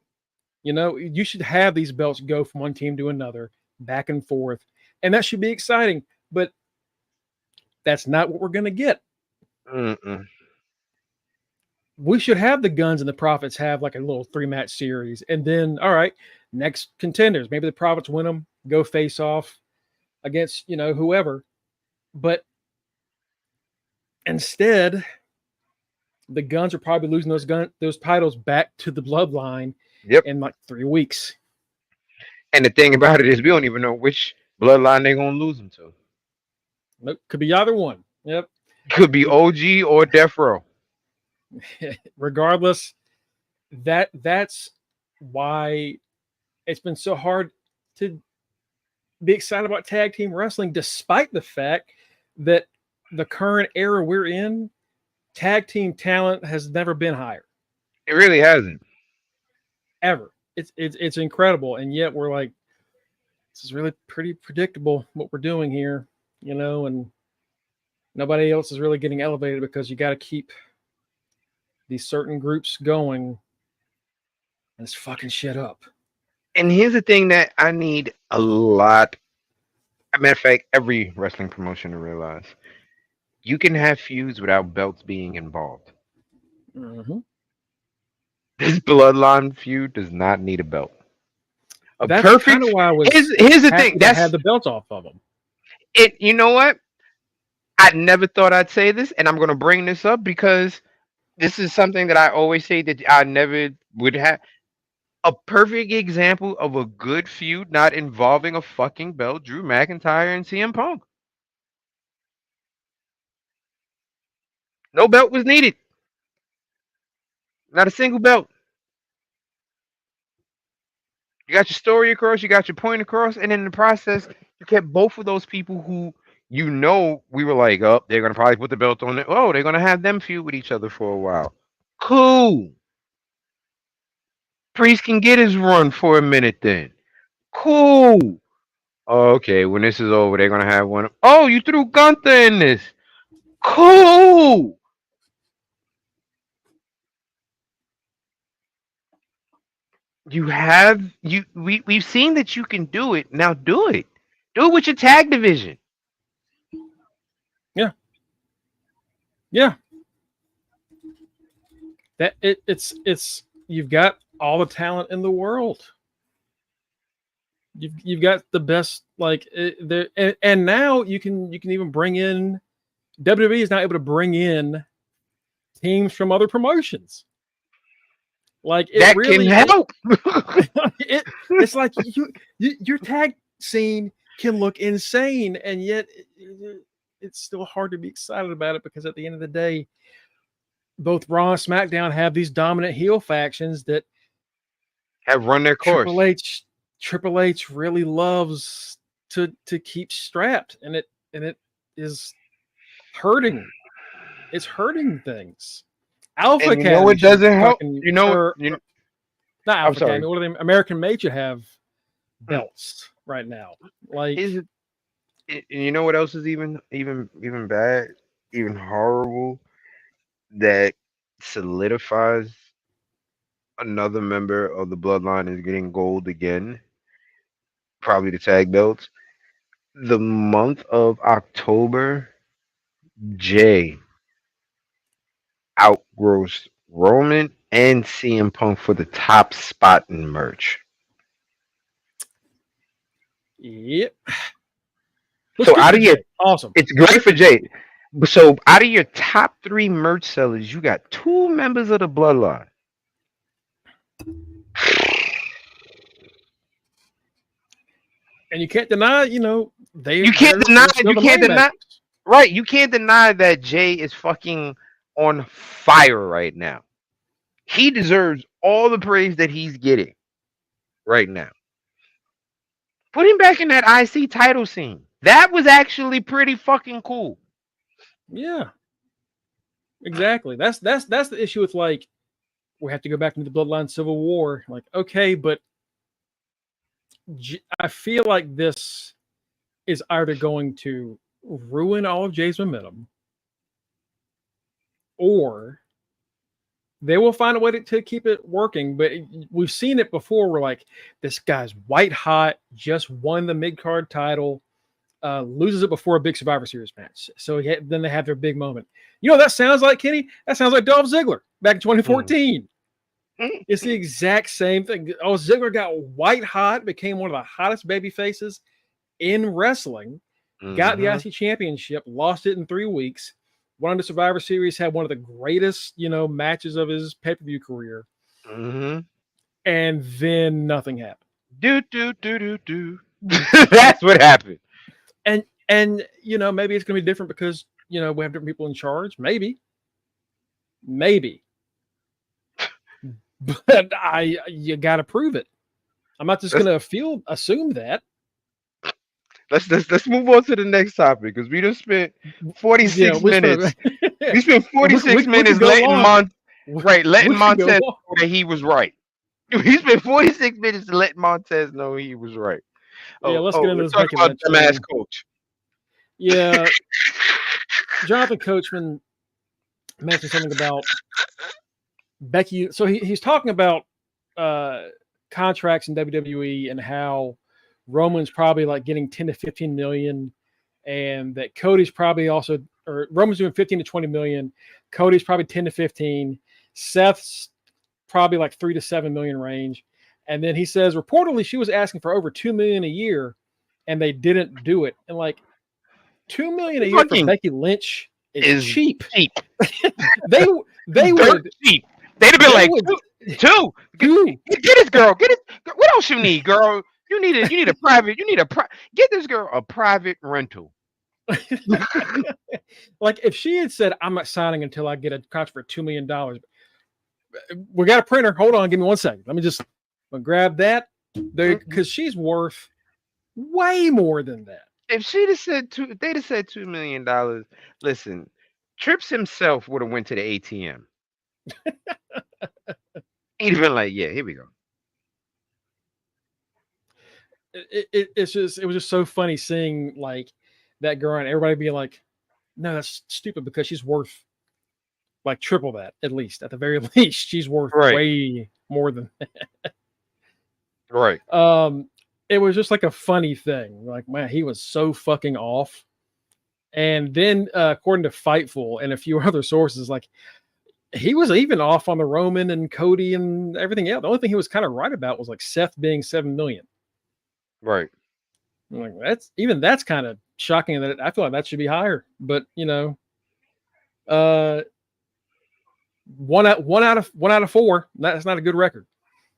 You know, you should have these belts go from one team to another, back and forth, and that should be exciting. But that's not what we're going to get. Mm-mm. We should have the Guns and the Profits have like a little 3-match series, and then all right, next contenders. Maybe the Profits win them, go face off against whoever. But instead, the Guns are probably losing those titles back to the Bloodline Yep. in like 3 weeks. And the thing about it is, we don't even know which bloodline they're gonna lose them to. Nope, could be either one. Yep. Could be OG or Death Row. Regardless, that's why it's been so hard to be excited about tag team wrestling, despite the fact that the current era we're in, tag team talent has never been higher, It really hasn't. ever. It's incredible, and yet we're like, this is really pretty predictable what we're doing here, and nobody else is really getting elevated because you got to keep these certain groups going, and it's fucking shit up. And here's the thing that I need a lot. As a matter of fact, every wrestling promotion to realize you can have feuds without belts being involved. Mm-hmm. This bloodline feud does not need a belt. A That's kind of perfect. why I was Here's the thing. happy to That's have the belts off of them. it. You know what? I never thought I'd say this, and I'm going to bring this up because this is something that I always say that I never would have. A perfect example of a good feud not involving a fucking belt: Drew McIntyre and CM Punk. No belt was needed. Not a single belt. You got your story across, you got your point across, and in the process, you kept both of those people who we were like, oh, they're gonna probably put the belt on it. Oh, they're gonna have them feud with each other for a while. Cool. Priest can get his run for a minute then. Cool. Okay, when this is over, they're gonna have one. Oh, you threw Gunther in this. Cool. You have we've seen that you can do it. Now do it. Do it with your tag division. Yeah, yeah. It's you've got all the talent in the world. You've got the best and now you can even bring in WWE is now able to bring in teams from other promotions. Like it That can really help. it's like your tag scene can look insane, and yet it's still hard to be excited about it because at the end of the day, both Raw and SmackDown have these dominant heel factions that Have run their course. Triple H really loves to keep strapped, and it is hurting. It's hurting things. Alpha And you know Academy what should doesn't help? fucking You know or you not I'm Alpha sorry. Academy. What are they? American Made should have belts right now. Like Is it, and you know what else is even bad, even horrible, that solidifies another member of the Bloodline is getting gold again. Probably the tag belts. The month of October, Jay outgrossed Roman and CM Punk for the top spot in merch. Yep. Looks So good out for of your, Jay. Awesome. it's great for Jay. So out of your top 3 merch sellers, you got 2 members of the Bloodline. And you can't deny, You can't deny. they're still You the can't money deny. makers. Right. You can't deny that Jay is fucking on fire right now. He deserves all the praise that he's getting right now. Put him back in that IC title scene. That was actually pretty fucking cool. Yeah, exactly. That's the issue with like we have to go back into the Bloodline Civil War. Like, okay, but I feel like this is either going to ruin all of Jay's momentum, or they will find a way to keep it working. But we've seen it before where like this guy's white hot, just won the mid card title, loses it before a big Survivor Series match. So then they have their big moment. You know what that sounds like, Kenny? That sounds like Dolph Ziggler back in 2014. It's the exact same thing. Oh, Ziggler got white hot, became one of the hottest baby faces in wrestling, got the IC championship, lost it in 3 weeks, won the Survivor Series, had one of the greatest, matches of his pay-per-view career. And then nothing happened. Do. That's what happened. And maybe it's going to be different because, we have different people in charge. Maybe. But you got to prove it. I'm not just going to assume that. Let's move on to the next topic because we just spent 46 minutes. We spent 46 minutes letting Montez know that he was right. We spent 46 minutes letting Montez know he was right. Yeah, let's get into this Becky Lynch dumbass coach. Yeah, Jonathan Coachman mentioned something about Becky. So he's talking about contracts in WWE and how Roman's probably like getting 10 to 15 million, and that Cody's probably also, or Roman's doing 15 to 20 million. Cody's probably 10 to 15. Seth's probably like 3 to 7 million range. And then he says reportedly she was asking for over 2 million a year, and they didn't do it. And like 2 million a year for Becky Lynch is cheap. they would cheap. They'd have been like two. Get this girl. Get it. What else you need, girl? You need a private. Get this girl a private rental. Like if she had said, "I'm not signing until I get a contract for $2 million," we got a printer. Hold on, give me 1 second. Let me just grab that because she's worth way more than that. If she'd have said they'd have said $2 million. Listen, Trips himself would have went to the ATM. He'd have been like, "Yeah, here we go." It was just so funny seeing like that girl and everybody being like, "No, that's stupid," because she's worth like triple that at least. At the very least, she's worth way more than that. Right. It was just like a funny thing. Like, man, he was so fucking off. And then, according to Fightful and a few other sources, like he was even off on the Roman and Cody and everything else. The only thing he was kind of right about was like Seth being 7 million. Right. I'm like that's kind of shocking. That I feel like that should be higher. But one out of 4. That's not a good record.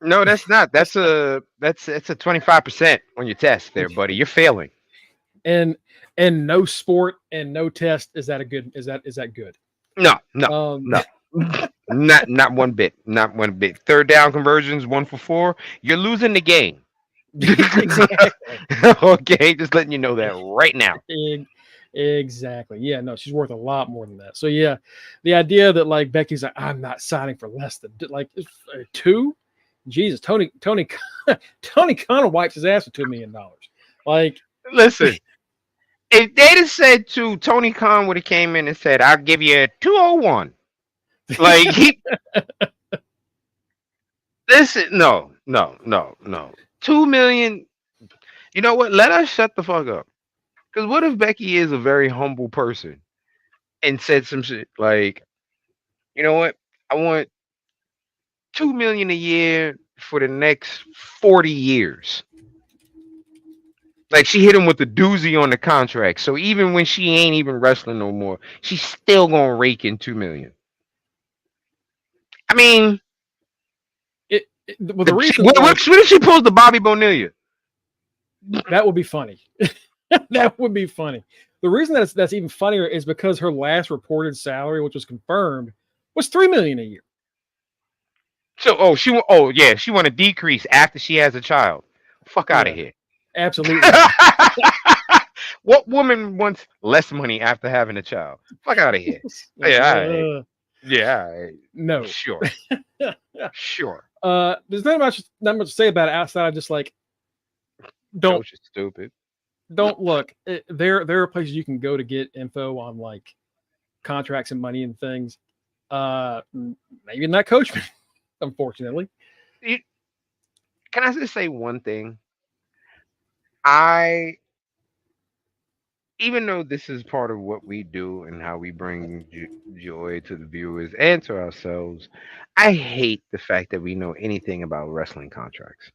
No, that's not. That's a 25% on your test there, buddy. You're failing. And no sport and no test is that good? Is that good? No. Not one bit. Not one bit. Third down conversions, 1 for 4. You're losing the game. Exactly. Okay, just letting you know that right now. Exactly. Yeah, no, she's worth a lot more than that. So yeah, the idea that like Becky's like, I'm not signing for less than like 2. Jesus, Tony Khan wipes his ass for $2 million. Like, listen, if they'd have said to Tony Khan would have came in and said, "I'll give you 201," like he. Listen, no. 2 million. You know what? Let us shut the fuck up. Because what if Becky is a very humble person and said some shit like, you know what? I want 2 million a year for the next 40 years. Like she hit him with the doozy on the contract. So even when she ain't even wrestling no more, she's still gonna rake in 2 million. I mean, Well, the reason what if she pulls the Bobby Bonilla? that would be funny. That would be funny. The reason that's even funnier is because her last reported salary, which was confirmed, was $3 million a year. So she want to decrease after she has a child. Fuck out of here. Absolutely. What woman wants less money after having a child? Fuck out of here. Yeah, all right. No. Sure. Sure. There's not much to say about it outside of just like Coach is stupid. Don't look. There are places you can go to get info on like contracts and money and things. Maybe not Coachman, unfortunately. Can I just say one thing? Even though this is part of what we do and how we bring joy to the viewers and to ourselves, I hate the fact that we know anything about wrestling contracts.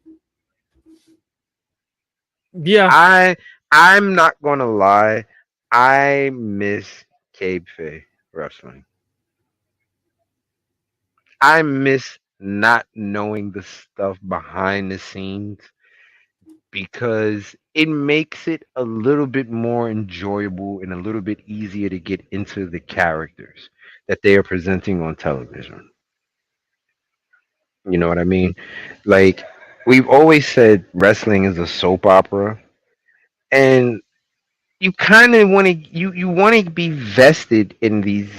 Yeah, I'm not gonna lie. I miss kayfabe wrestling. I miss not knowing the stuff behind the scenes because it makes it a little bit more enjoyable and a little bit easier to get into the characters that they are presenting on television. You know what I mean? Like we've always said wrestling is a soap opera and you kind of want to you want to be vested in these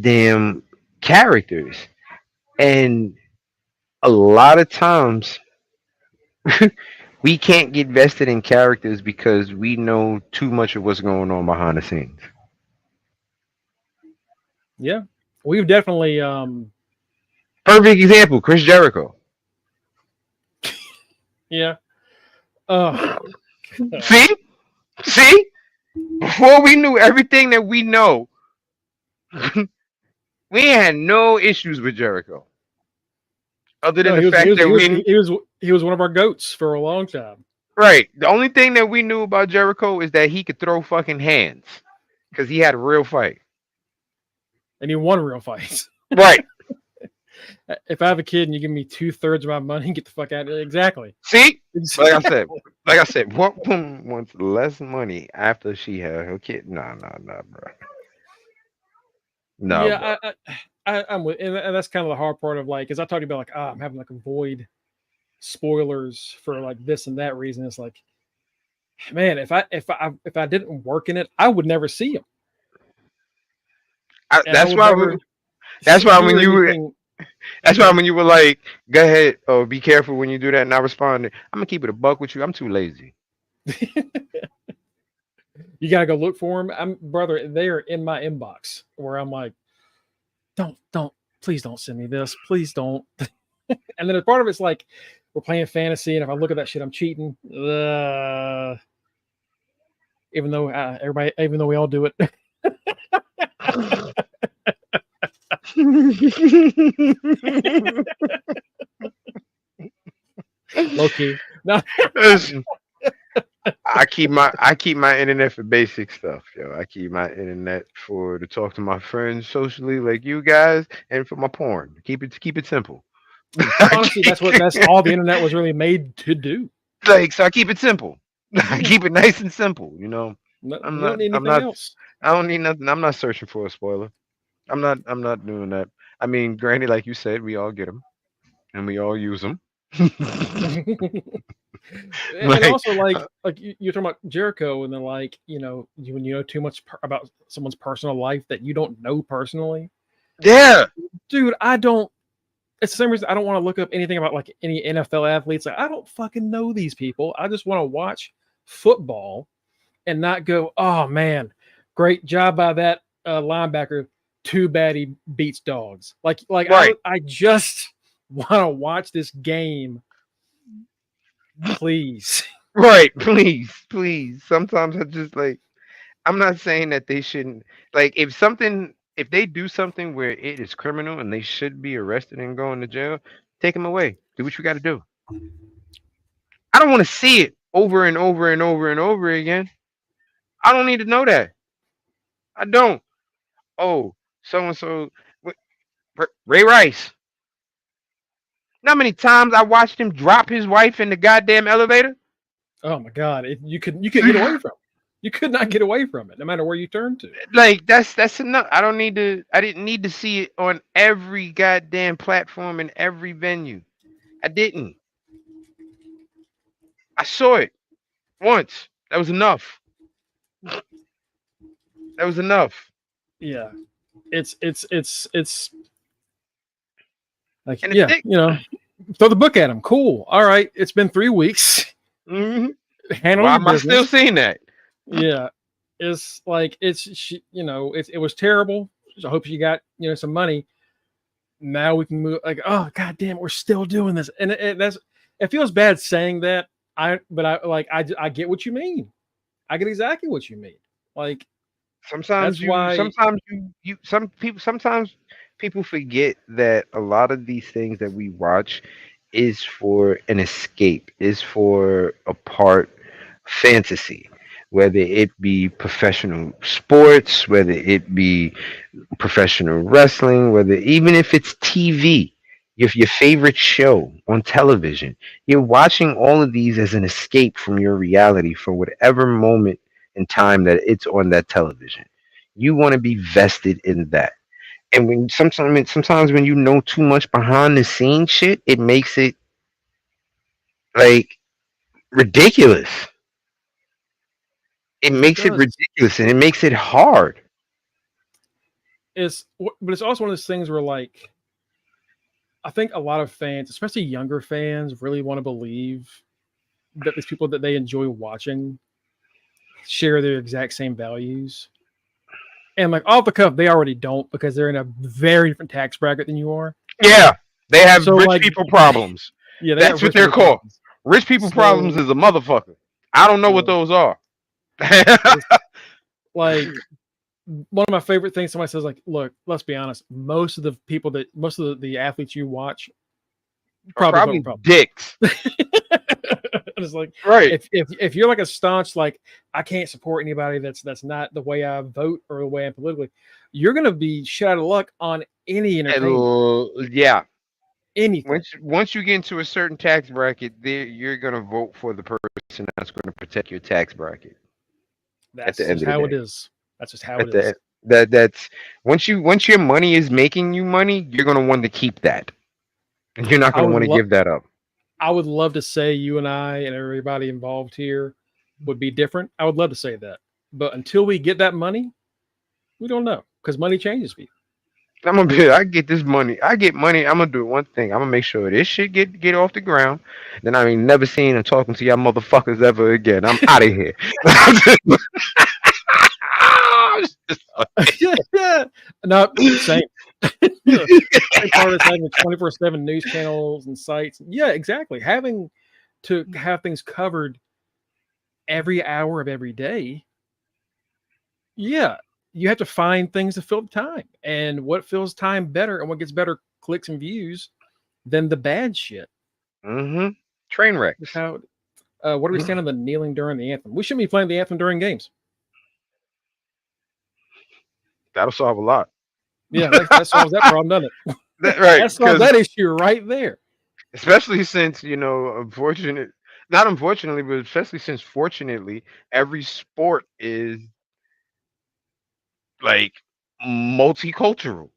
damn characters and a lot of times we can't get vested in characters because we know too much of what's going on behind the scenes. yeah. We've definitely Perfect example, Chris Jericho. yeah. Oh, See, before we knew everything that we know, we had no issues with Jericho, other than the fact that he was one of our goats for a long time. right. The only thing that we knew about Jericho is that he could throw fucking hands because he had a real fight. And he won real fights. Right. If I have a kid and you give me 2/3 of my money, get the fuck out of it. Exactly. See, like I said, what woman wants less money after she had her kid? Nah, bro. No. Yeah, I'm with, and that's kind of the hard part of like, as I talked about, like, I'm having like avoid spoilers for like this and that reason. It's like, man, if I didn't work in it, I would never see him. That's why when you were like, go ahead, oh, be careful when you do that, and I responded, I'm gonna keep it a buck with you. I'm too lazy. You gotta go look for them. Brother, they are in my inbox where I'm like, please don't send me this. Please don't. And then a part of it's like we're playing fantasy, and if I look at that shit, I'm cheating. Even though we all do it. Low key. No. I keep my internet for basic stuff, yo. I keep my internet to talk to my friends socially, like you guys, and for my porn. Keep it simple. Honestly, that's all the internet was really made to do. Like, so I keep it simple. I keep it nice and simple. You know, you don't need anything else. I don't need nothing. I'm not searching for a spoiler. I'm not doing that. I mean, granted, like you said, we all get them, and we all use them. And also, like you're talking about Jericho, and then like when you know too much about someone's personal life that you don't know personally. Yeah, dude, I don't. It's the same reason I don't want to look up anything about like any NFL athletes. Like, I don't fucking know these people. I just want to watch football and not go, oh man, great job by that linebacker. too bad he beats dogs. Like Right. I just want to watch this game, please. Right. Please, please. Sometimes I just like. I'm not saying that they shouldn't. Like, if they do something where it is criminal and they should be arrested and going to jail, take them away. Do what you got to do. I don't want to see it over and over and over and over again. I don't need to know that. I don't. Oh, so and so, Ray Rice. Not many times I watched him drop his wife in the goddamn elevator. Oh my god, you could get away from it. You could not get away from it, no matter where you turn to. Like that's enough. I don't need to. I didn't need to see it on every goddamn platform in every venue. I didn't. I saw it once. That was enough. That was enough. Yeah, it's like, And yeah, throw the book at him. Cool. All right, it's been 3 weeks. Mhm. Handle Why your am I business. still seeing that? Yeah, it's like it was terrible. I hope you got some money. Now we can move. Like, oh god damn, we're still doing this, and it feels bad saying that. I get what you mean. I get exactly what you mean. Like, Sometimes sometimes people forget that a lot of these things that we watch is for an escape, is for a part fantasy, whether it be professional sports, whether it be professional wrestling, whether even if it's TV, your favorite show on television, you're watching all of these as an escape from your reality for whatever moment in time that it's on that television. You want to be vested in that. And sometimes when you know too much behind the scenes shit, it makes it like ridiculous. It makes it does. ridiculous and it makes it hard. But it's also one of those things where, like, I think a lot of fans, especially younger fans, really want to believe that these people that they enjoy watching share their exact same values. And like off the cuff, they already don't, because they're in a very different tax bracket than you are. Yeah, they have So, rich like, people problems. Yeah, That's what they're called. Rich people problems is a motherfucker. I don't know what those are. Like, one of my favorite things, somebody says, like, look, let's be honest, most of the athletes you watch probably dicks. It's like, right. If you're like a staunch, like, I can't support anybody that's not the way I vote or the way I'm politically, you're gonna be shit out of luck on any entertainment. Yeah. Anything. Once you get into a certain tax bracket, you're gonna vote for the person that's gonna protect your tax bracket. That's just how it is. That's just how it is. That's once your money is making you money, you're gonna want to keep that. And you're not gonna want to give that up. I would love to say you and I and everybody involved here would be different. I would love to say that. But until we get that money, we don't know, because money changes people. I get this money. I get money. I'm gonna do one thing. I'm gonna make sure this shit get off the ground. Then I ain't never seen or talking to y'all motherfuckers ever again. I'm out of here. Yeah. No, same. Same part of having 24/7 news channels and sites. Yeah, exactly. Having to have things covered every hour of every day. Yeah, you have to find things to fill the time. And what fills time better and what gets better clicks and views than the bad shit? Mm-hmm. Train wrecks. What do we stand on the kneeling during the anthem? We shouldn't be playing the anthem during games. That'll solve a lot. Yeah, that solves that problem, doesn't it? Right. That solves that issue right there. Especially since, not unfortunately, but especially since fortunately, every sport is like multicultural.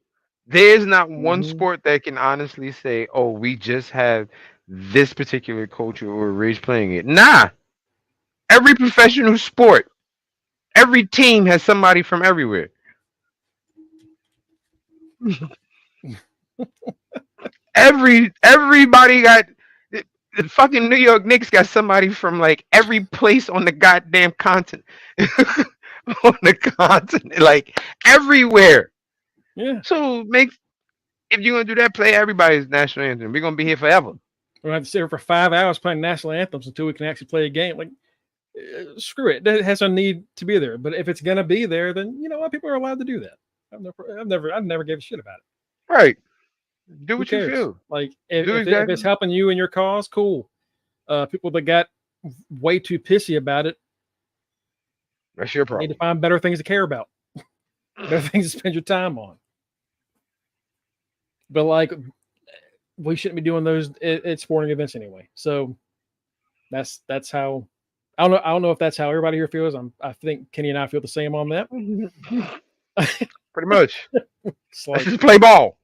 There's not one sport that can honestly say, oh, we just have this particular culture or race playing it. Nah. Every professional sport, every team has somebody from everywhere. Everybody got the fucking New York Knicks got somebody from like every place on the goddamn continent. On the continent, like everywhere. Yeah. So if you're gonna do that, play everybody's national anthem. We're gonna be here forever. We're gonna have to sit here for 5 hours playing national anthems until we can actually play a game. Like, screw it. That has no need to be there. But if it's gonna be there, then you know what? People are allowed to do that. I've never gave a shit about it. Right. Do Who what you cares? feel. Like, Do if exactly. it's helping you in your cause, cool. People that got way too pissy about it That's your need to problem. find better things to care about, better things to spend your time on. But like, we shouldn't be doing those at sporting events anyway. So that's how. I don't know if that's how everybody here feels. I think Kenny and I feel the same on that. Pretty much. It's Let's like, just play ball.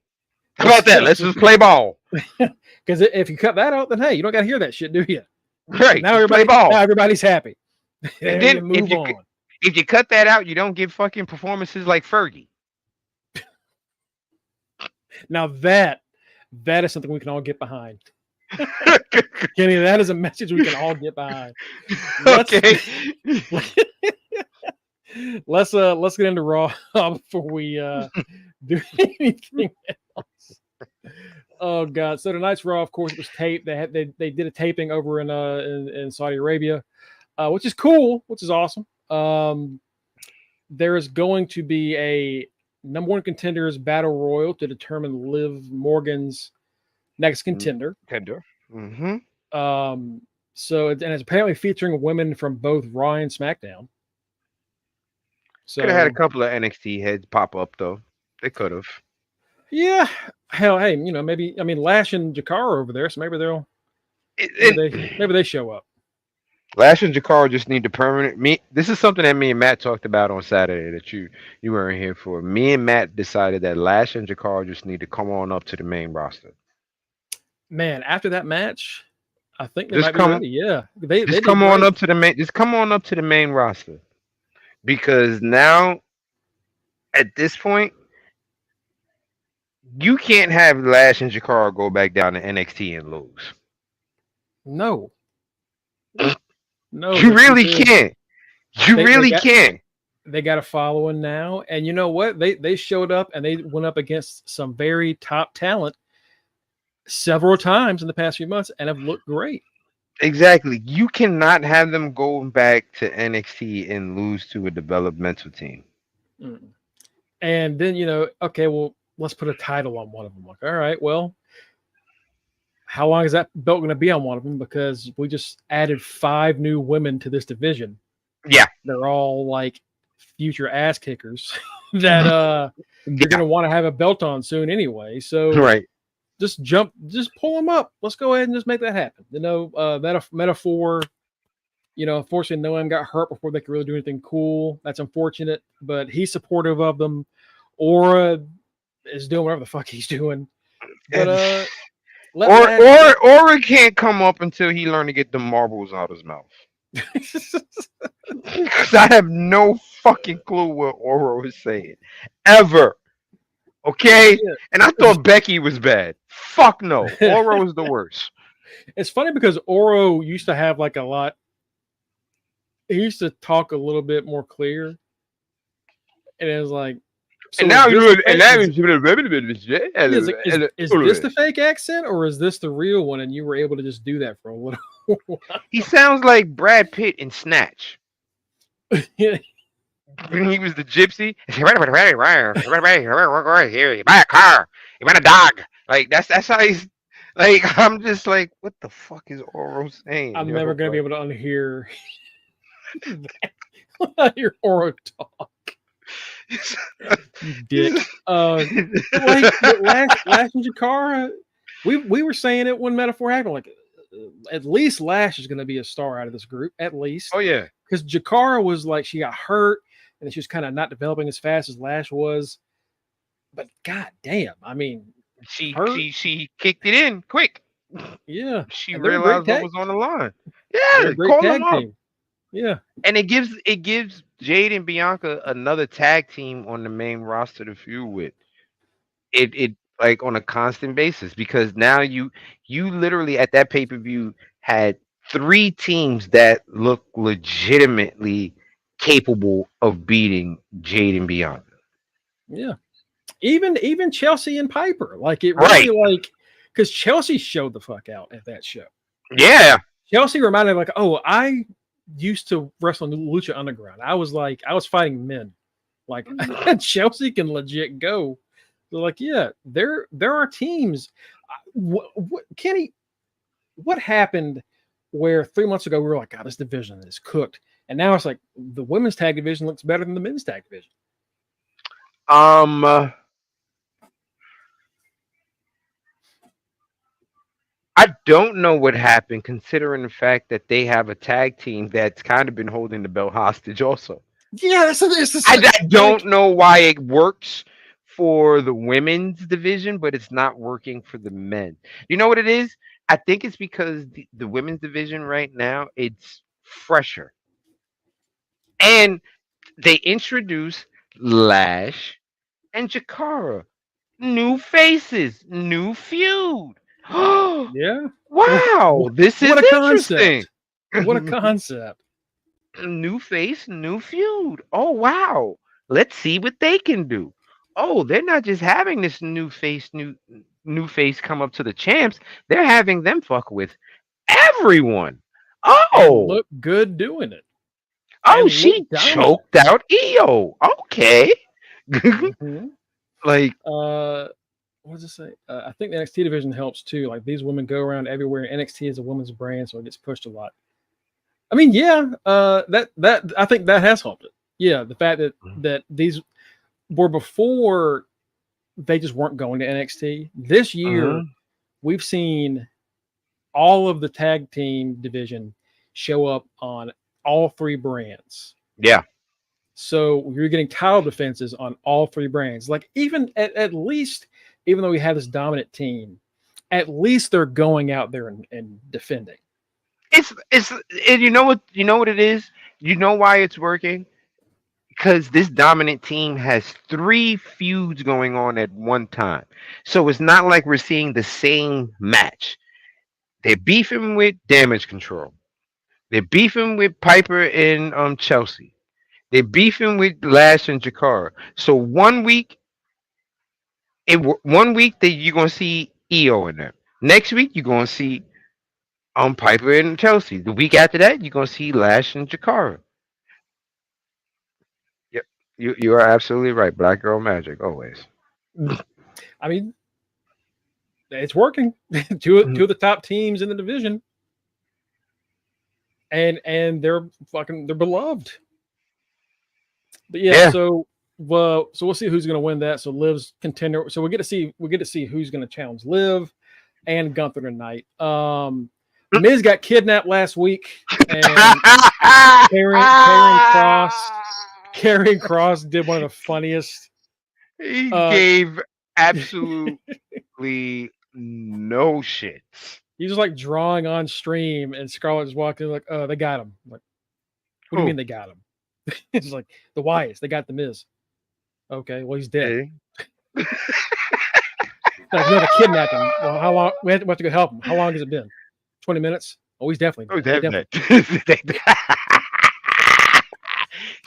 How about that? Let's just play ball. because if you cut that out, then hey, you don't got to hear that shit, do you? Right. Now Play ball. everybody's happy. And Then then you move on. if you cut that out, you don't get fucking performances like Fergie. Now that is something we can all get behind. Kenny, that is a message we can all get behind. Okay. Let's get into Raw before we do anything else. Oh god! So tonight's Raw, of course, it was taped. They did a taping over in Saudi Arabia, which is cool, which is awesome. There is going to be a number one contenders battle royal to determine Liv Morgan's next contender. Mm-hmm. So it's apparently featuring women from both Raw and SmackDown. So Could have had a couple of NXT heads pop up though. They could have. yeah, hell, hey, you know, maybe Lash and Jakar are over there, so maybe maybe they show up. Lash and Jakar just need the permanent. This is something that me and Matt talked about on Saturday that you weren't here for. Me and Matt decided that Lash and Jakar just need to come on up to the main roster. Man, after that match, I think they Just might be ready. Yeah, they come on great. up to the main. Just come on up to the main roster, because now, at this point, you can't have Lash and Jakar go back down to NXT and lose. No, You really can't. You really can't. They got a following now, and you know what? They showed up and they went up against some very top talent several times in the past few months and have looked great. Exactly. You cannot have them go back to NXT and lose to a developmental team. And then, you know, okay, well, let's put a title on one of them. Like, all right, well, how long is that belt going to be on one of them? Because we just added 5 new women to this division. Yeah. They're all like future ass kickers that you're going to want to have a belt on soon anyway. So right. Just pull them up. Let's go ahead and just make that happen. You know, metaphor, you know, unfortunately, no one got hurt before they could really do anything cool. That's unfortunate, but he's supportive of them. Aura is doing whatever the fuck he's doing. But Aura can't come up until he learns to get the marbles out of his mouth. Because I have no fucking clue what Aura was saying. Ever. Okay? Yeah. And I thought Becky was bad. Fuck no. Aura was the worst. It's funny because Oro used to have like a lot. He used to talk a little bit more clear. And it was like. So and now is this the fake accent or is this the real one? And you were able to just do that for a little while. He sounds like Brad Pitt in Snatch. When he was the gypsy, you buy a car, you buy a dog. Like that's how he's like. I'm just like, what the fuck is Oro saying? I'm never gonna be able to unhear your Oro talk. You dick. Lash and Jakara, we were saying it when Metaphor happened. Like, at least Lash is going to be a star out of this group. At least. Oh yeah. Because Jakara was like she got hurt and she was kind of not developing as fast as Lash was. But god damn, I mean, she kicked it in quick. Yeah. She realized what was on the line. Yeah, call them up. Yeah. And it gives Jade and Bianca another tag team on the main roster to feud with. It like on a constant basis, because now you literally at that pay-per-view had 3 teams that look legitimately capable of beating Jade and Bianca. Yeah. even Chelsea and Piper. Like it Right. really because Chelsea showed the fuck out at that show. Yeah. Chelsea reminded me like, oh, I used to wrestle in Lucha Underground. I was fighting men. Like Chelsea can legit go. They're like, yeah, there are teams. Kenny, what happened where 3 months ago we were like, God, this division is cooked, and now it's like the women's tag division looks better than the men's tag division. I don't know what happened, considering the fact that they have a tag team that's kind of been holding the belt hostage. Also, Yeah, I don't know why it works for the women's division, but it's not working for the men. You know what it is? I think it's because the women's division right now it's fresher, and they introduce Lash and Jakara, new faces, new feud. Yeah. Wow, this is What a interesting. concept. What a concept. New face, new feud. Oh wow. Let's see what they can do. Oh, they're not just having this new face come up to the champs. They're having them fuck with everyone. And Oh, look good doing it. oh, And she look dominant. choked out EO. Okay. Mhm. Like, what does it say? I think the NXT division helps too. Like these women go around everywhere. NXT is a women's brand, so it gets pushed a lot. I mean, yeah, that I think that has helped it. Yeah, the fact that these were before they just weren't going to NXT. This year, we've seen all of the tag team division show up on all three brands. yeah. So you're getting title defenses on all three brands. Like even at least, even though we have this dominant team, at least they're going out there and defending. It's and you know what it is? You know why it's working? Because this dominant team has 3 feuds going on at one time. So it's not like we're seeing the same match. They're beefing with Damage Control. They're beefing with Piper and Chelsea. They're beefing with Lash and Jakara. So one week that you're gonna see EO in there. Next week you're gonna see Piper and Chelsea. The week after that you're gonna see Lash and Jakara. Yep, you are absolutely right. Black girl magic always. I mean, it's working. two of the top teams in the division, and they're beloved. But yeah. So we'll see who's going to win that. So Liv's contender. So we get to see who's going to challenge Liv and Gunther tonight. Miz got kidnapped last week, and Karrion Kross did one of the funniest. He gave absolutely no shits. He was like drawing on stream, and Scarlett just walked in like, they got him. I'm like, what do you mean they got him? It's like the Wyatts, they got the Miz. Okay, well he's dead. Like, we had to kidnap him. Well, how long? We have to go help him. How long has it been? 20 minutes? Oh, he's definitely dead. Definitely.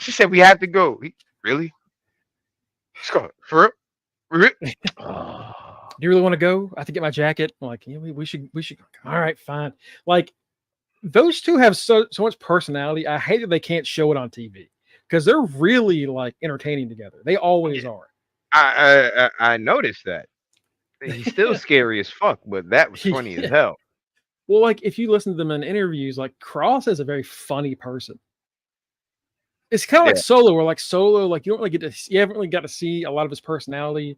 She said we have to go. Really? Scarlett, for real? Do you really want to go? I have to get my jacket. I'm like, yeah, we should. All right, fine. Like those two have so much personality. I hate that they can't show it on TV because they're really like entertaining together. They always are. I noticed that. He's still scary as fuck, but that was funny as hell. Well, like if you listen to them in interviews, like Cross is a very funny person. It's kind of like Solo, where like Solo, like you haven't really got to see a lot of his personality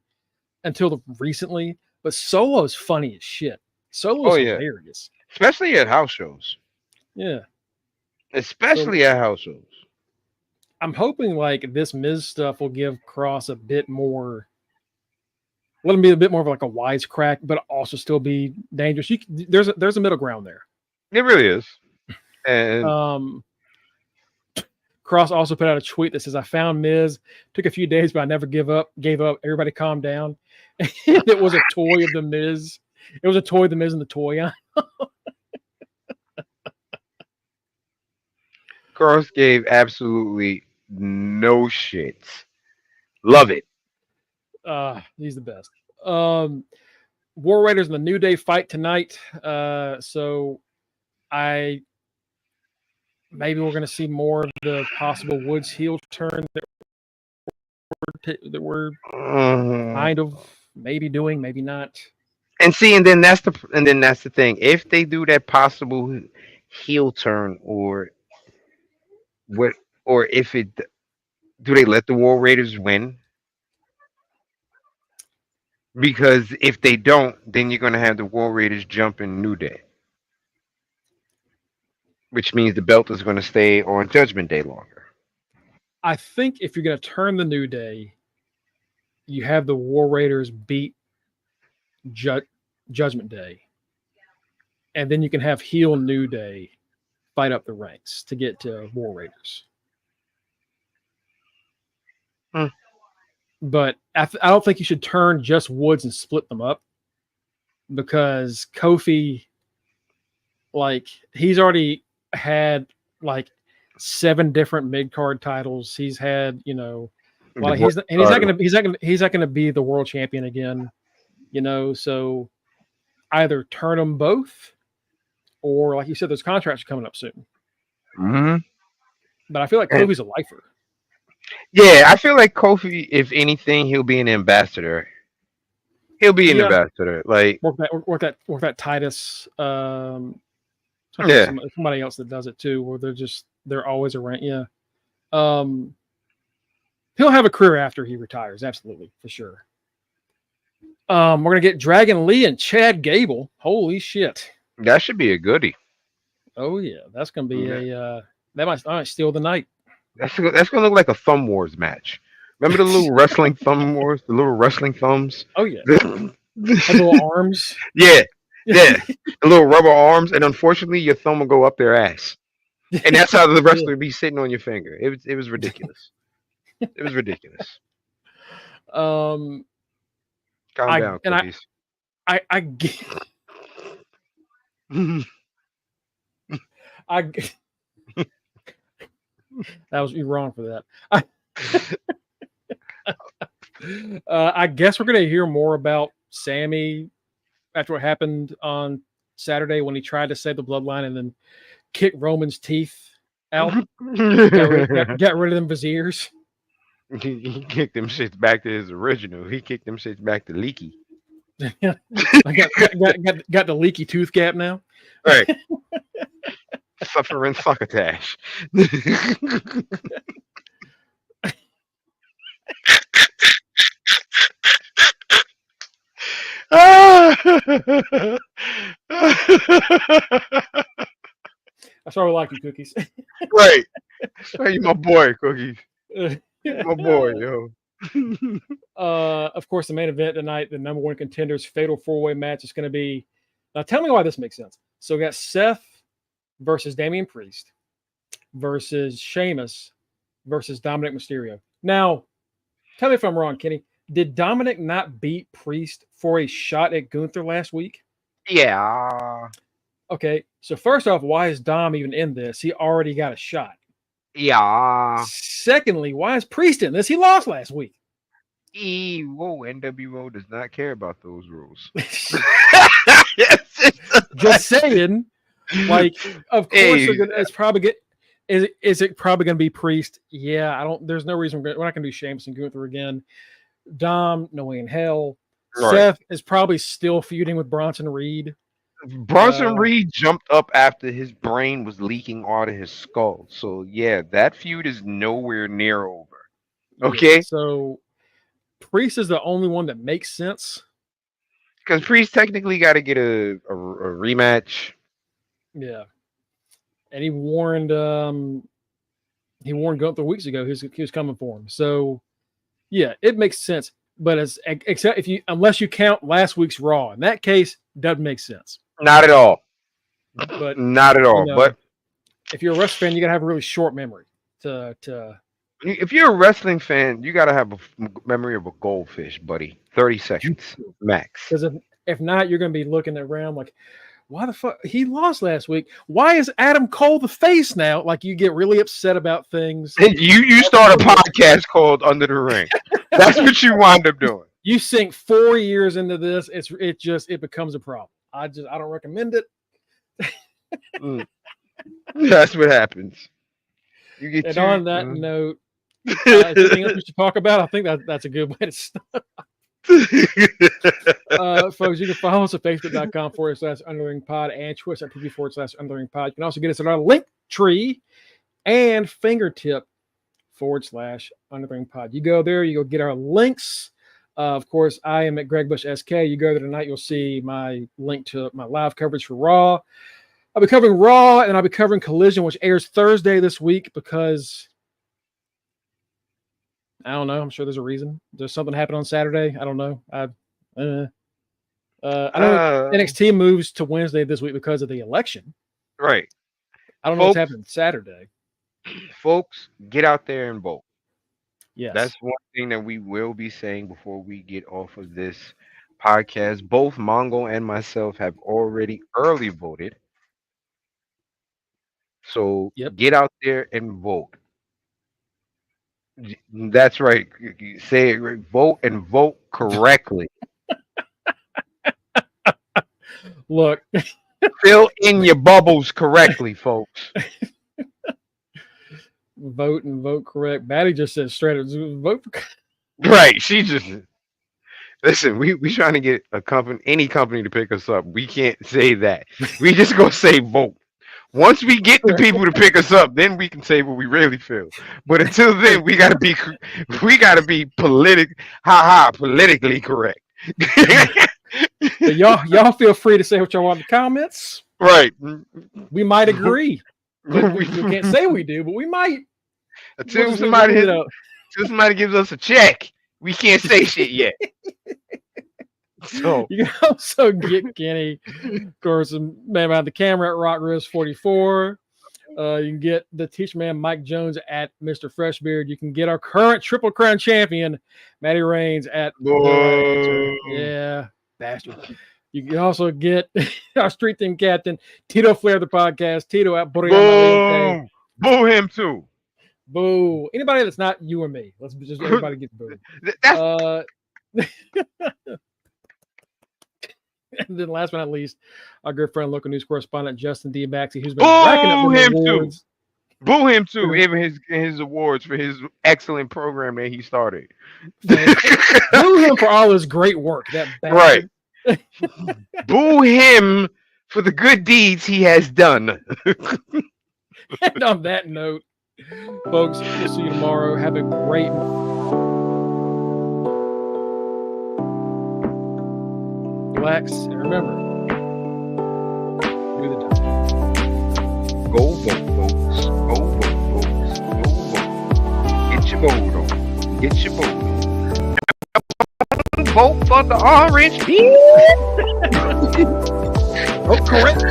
until recently. But Solo is funny as shit. Solo is hilarious, especially at house shows. Yeah, especially at house shows. I'm hoping like this Miz stuff will give Cross a bit more. Let him be a bit more of like a wisecrack, but also still be dangerous. There's a middle ground there. It really is. And Cross also put out a tweet that says, "I found Miz. Took a few days, but I never gave up. Everybody calm down." And it was a toy of the Miz. It was a toy of the Miz and the toy on. Cross gave absolutely no shits. Love it. He's the best. War Raiders and the New Day fight tonight. So maybe we're going to see more of the possible Woods heel turn that we're kind of maybe doing, maybe not. And then that's the thing. If they do that possible heel turn, or if it, do they let the War Raiders win? Because if they don't, then you're going to have the War Raiders jumping New Day, which means the belt is going to stay on Judgment Day longer. I think if you're going to turn the New Day, you have the War Raiders beat Judgment Day, and then you can have heel New Day fight up the ranks to get to War Raiders. But I don't think you should turn just Woods and split them up, because Kofi, like, he's already had like 7 different mid-card titles. He's had, he's not going to be the world champion again, so either turn them both, or like you said, those contracts are coming up soon. Mm-hmm. But I feel like Kofi's a lifer. Yeah, I feel like Kofi, if anything, he'll be an ambassador. He'll be an ambassador. Like work that Titus. Somebody else that does it too, where they're always around. Yeah. He'll have a career after he retires, absolutely, for sure. We're gonna get Dragon Lee and Chad Gable. Holy shit. That should be a goodie. Oh yeah, that's gonna be that might steal the night. That's gonna look like a Thumb Wars match. Remember the little wrestling Thumb Wars, the little wrestling thumbs? Oh yeah, the little arms. Yeah, the little rubber arms, and unfortunately, your thumb will go up their ass, and that's how the wrestler would be sitting on your finger. It was ridiculous. It was ridiculous. Calm down, cookies. I that was you wrong for that. I guess we're going to hear more about Sami after what happened on Saturday when he tried to save the Bloodline and then kick Roman's teeth out. Got rid of them viziers. He kicked them shits back to his original. He kicked them shits back to Leaky. I got the leaky tooth gap now. Right. Suffering succotash. That's why we like you, Cookies. Right. Hey, you my boy, Cookies. My boy, yo. Of course, the main event tonight, the number 1 contenders fatal 4-way match is going to be. Now, tell me why this makes sense. So we got Seth versus Damian Priest versus Sheamus versus Dominic Mysterio. Now, tell me if I'm wrong, Kenny. Did Dominic not beat Priest for a shot at Gunther last week? Yeah. Okay, so first off, why is Dom even in this? He already got a shot. Yeah. Secondly, why is Priest in this? He lost last week. NWO does not care about those rules. Just saying. Like, of course, it's probably is it probably going to be Priest? Yeah, there's no reason we're not going to do Sheamus and Gunther again. Dom, no way in hell. Right. Seth is probably still feuding with Bronson Reed. Bronson Reed jumped up after his brain was leaking out of his skull. So yeah, that feud is nowhere near over. Okay. Yeah, so Priest is the only one that makes sense. Because Priest technically got to get a rematch. Yeah. And he warned Gunther weeks ago he was coming for him. So yeah, it makes sense. But unless you count last week's Raw, in that case, doesn't make sense. Not at all. But not at all. But if you're a wrestling fan, you gotta have a really short memory to. If you're a wrestling fan, you gotta have a memory of a goldfish, buddy. 30 seconds max. Because if not, you're gonna be looking around like, why the fuck he lost last week? Why is Adam Cole the face now? Like, you get really upset about things. You start a podcast called Under the Ring. That's what you wind up doing. You sink 4 years into this, it becomes a problem. I don't recommend it. That's what happens. You get And on that note, anything else we should talk about? I think that's a good way to start. Folks, you can follow us at facebook.com/underlingpod and twitch.tv/underlingpod. You can also get us at our link tree and fingertip/underlingpod. You go there, you go get our links. Of course, I am at Greg Bush SK. You go there tonight, you'll see my link to my live coverage for Raw. I'll be covering Raw, and I'll be covering Collision, which airs Thursday this week because I don't know. I'm sure there's a reason. There's something happened on Saturday. I don't know. I know NXT moves to Wednesday this week because of the election. Right. I don't know what's happening Saturday. Folks, get out there and vote. Yes. That's one thing that we will be saying before we get off of this podcast. Both Mongo and myself have already early voted. So get out there and vote. That's right. You say it right. Vote and vote correctly. Look. Fill in your bubbles correctly, folks. Vote and vote correct. Batty just said straight up vote for right. She just listen, we trying to get any company to pick us up. We can't say that. We just gonna say vote. Once we get the people to pick us up, then we can say what we really feel. But until then, we gotta be politically correct. y'all feel free to say what y'all want in the comments. Right. We might agree. We can't say we do, but we might. Until somebody gives us a check, we can't say shit yet. So you can also get Kenny, of course, man behind the camera at RockRiz44. You can get the teacher man Mike Jones at Mr. Freshbeard. You can get our current Triple Crown champion Matty Reigns at bastard. You can also get our street team captain Tito Flair, the podcast. Tito at Boo him too. Boo. Anybody that's not you or me. Let's just everybody get booed. And then last but not least, our good friend, local news correspondent Justin D. Baxi, who's been racking up the awards. Boo him too, even his awards for his excellent program that he started. Boo him for all his great work. Right. Boo him for the good deeds he has done. And on that note, folks, we'll see you tomorrow. Have a great relax, and remember, do the done. Go vote, folks. Go vote, folks. Go vote. Get your vote on. Get your vote on. Vote for the orange. Oh, correct.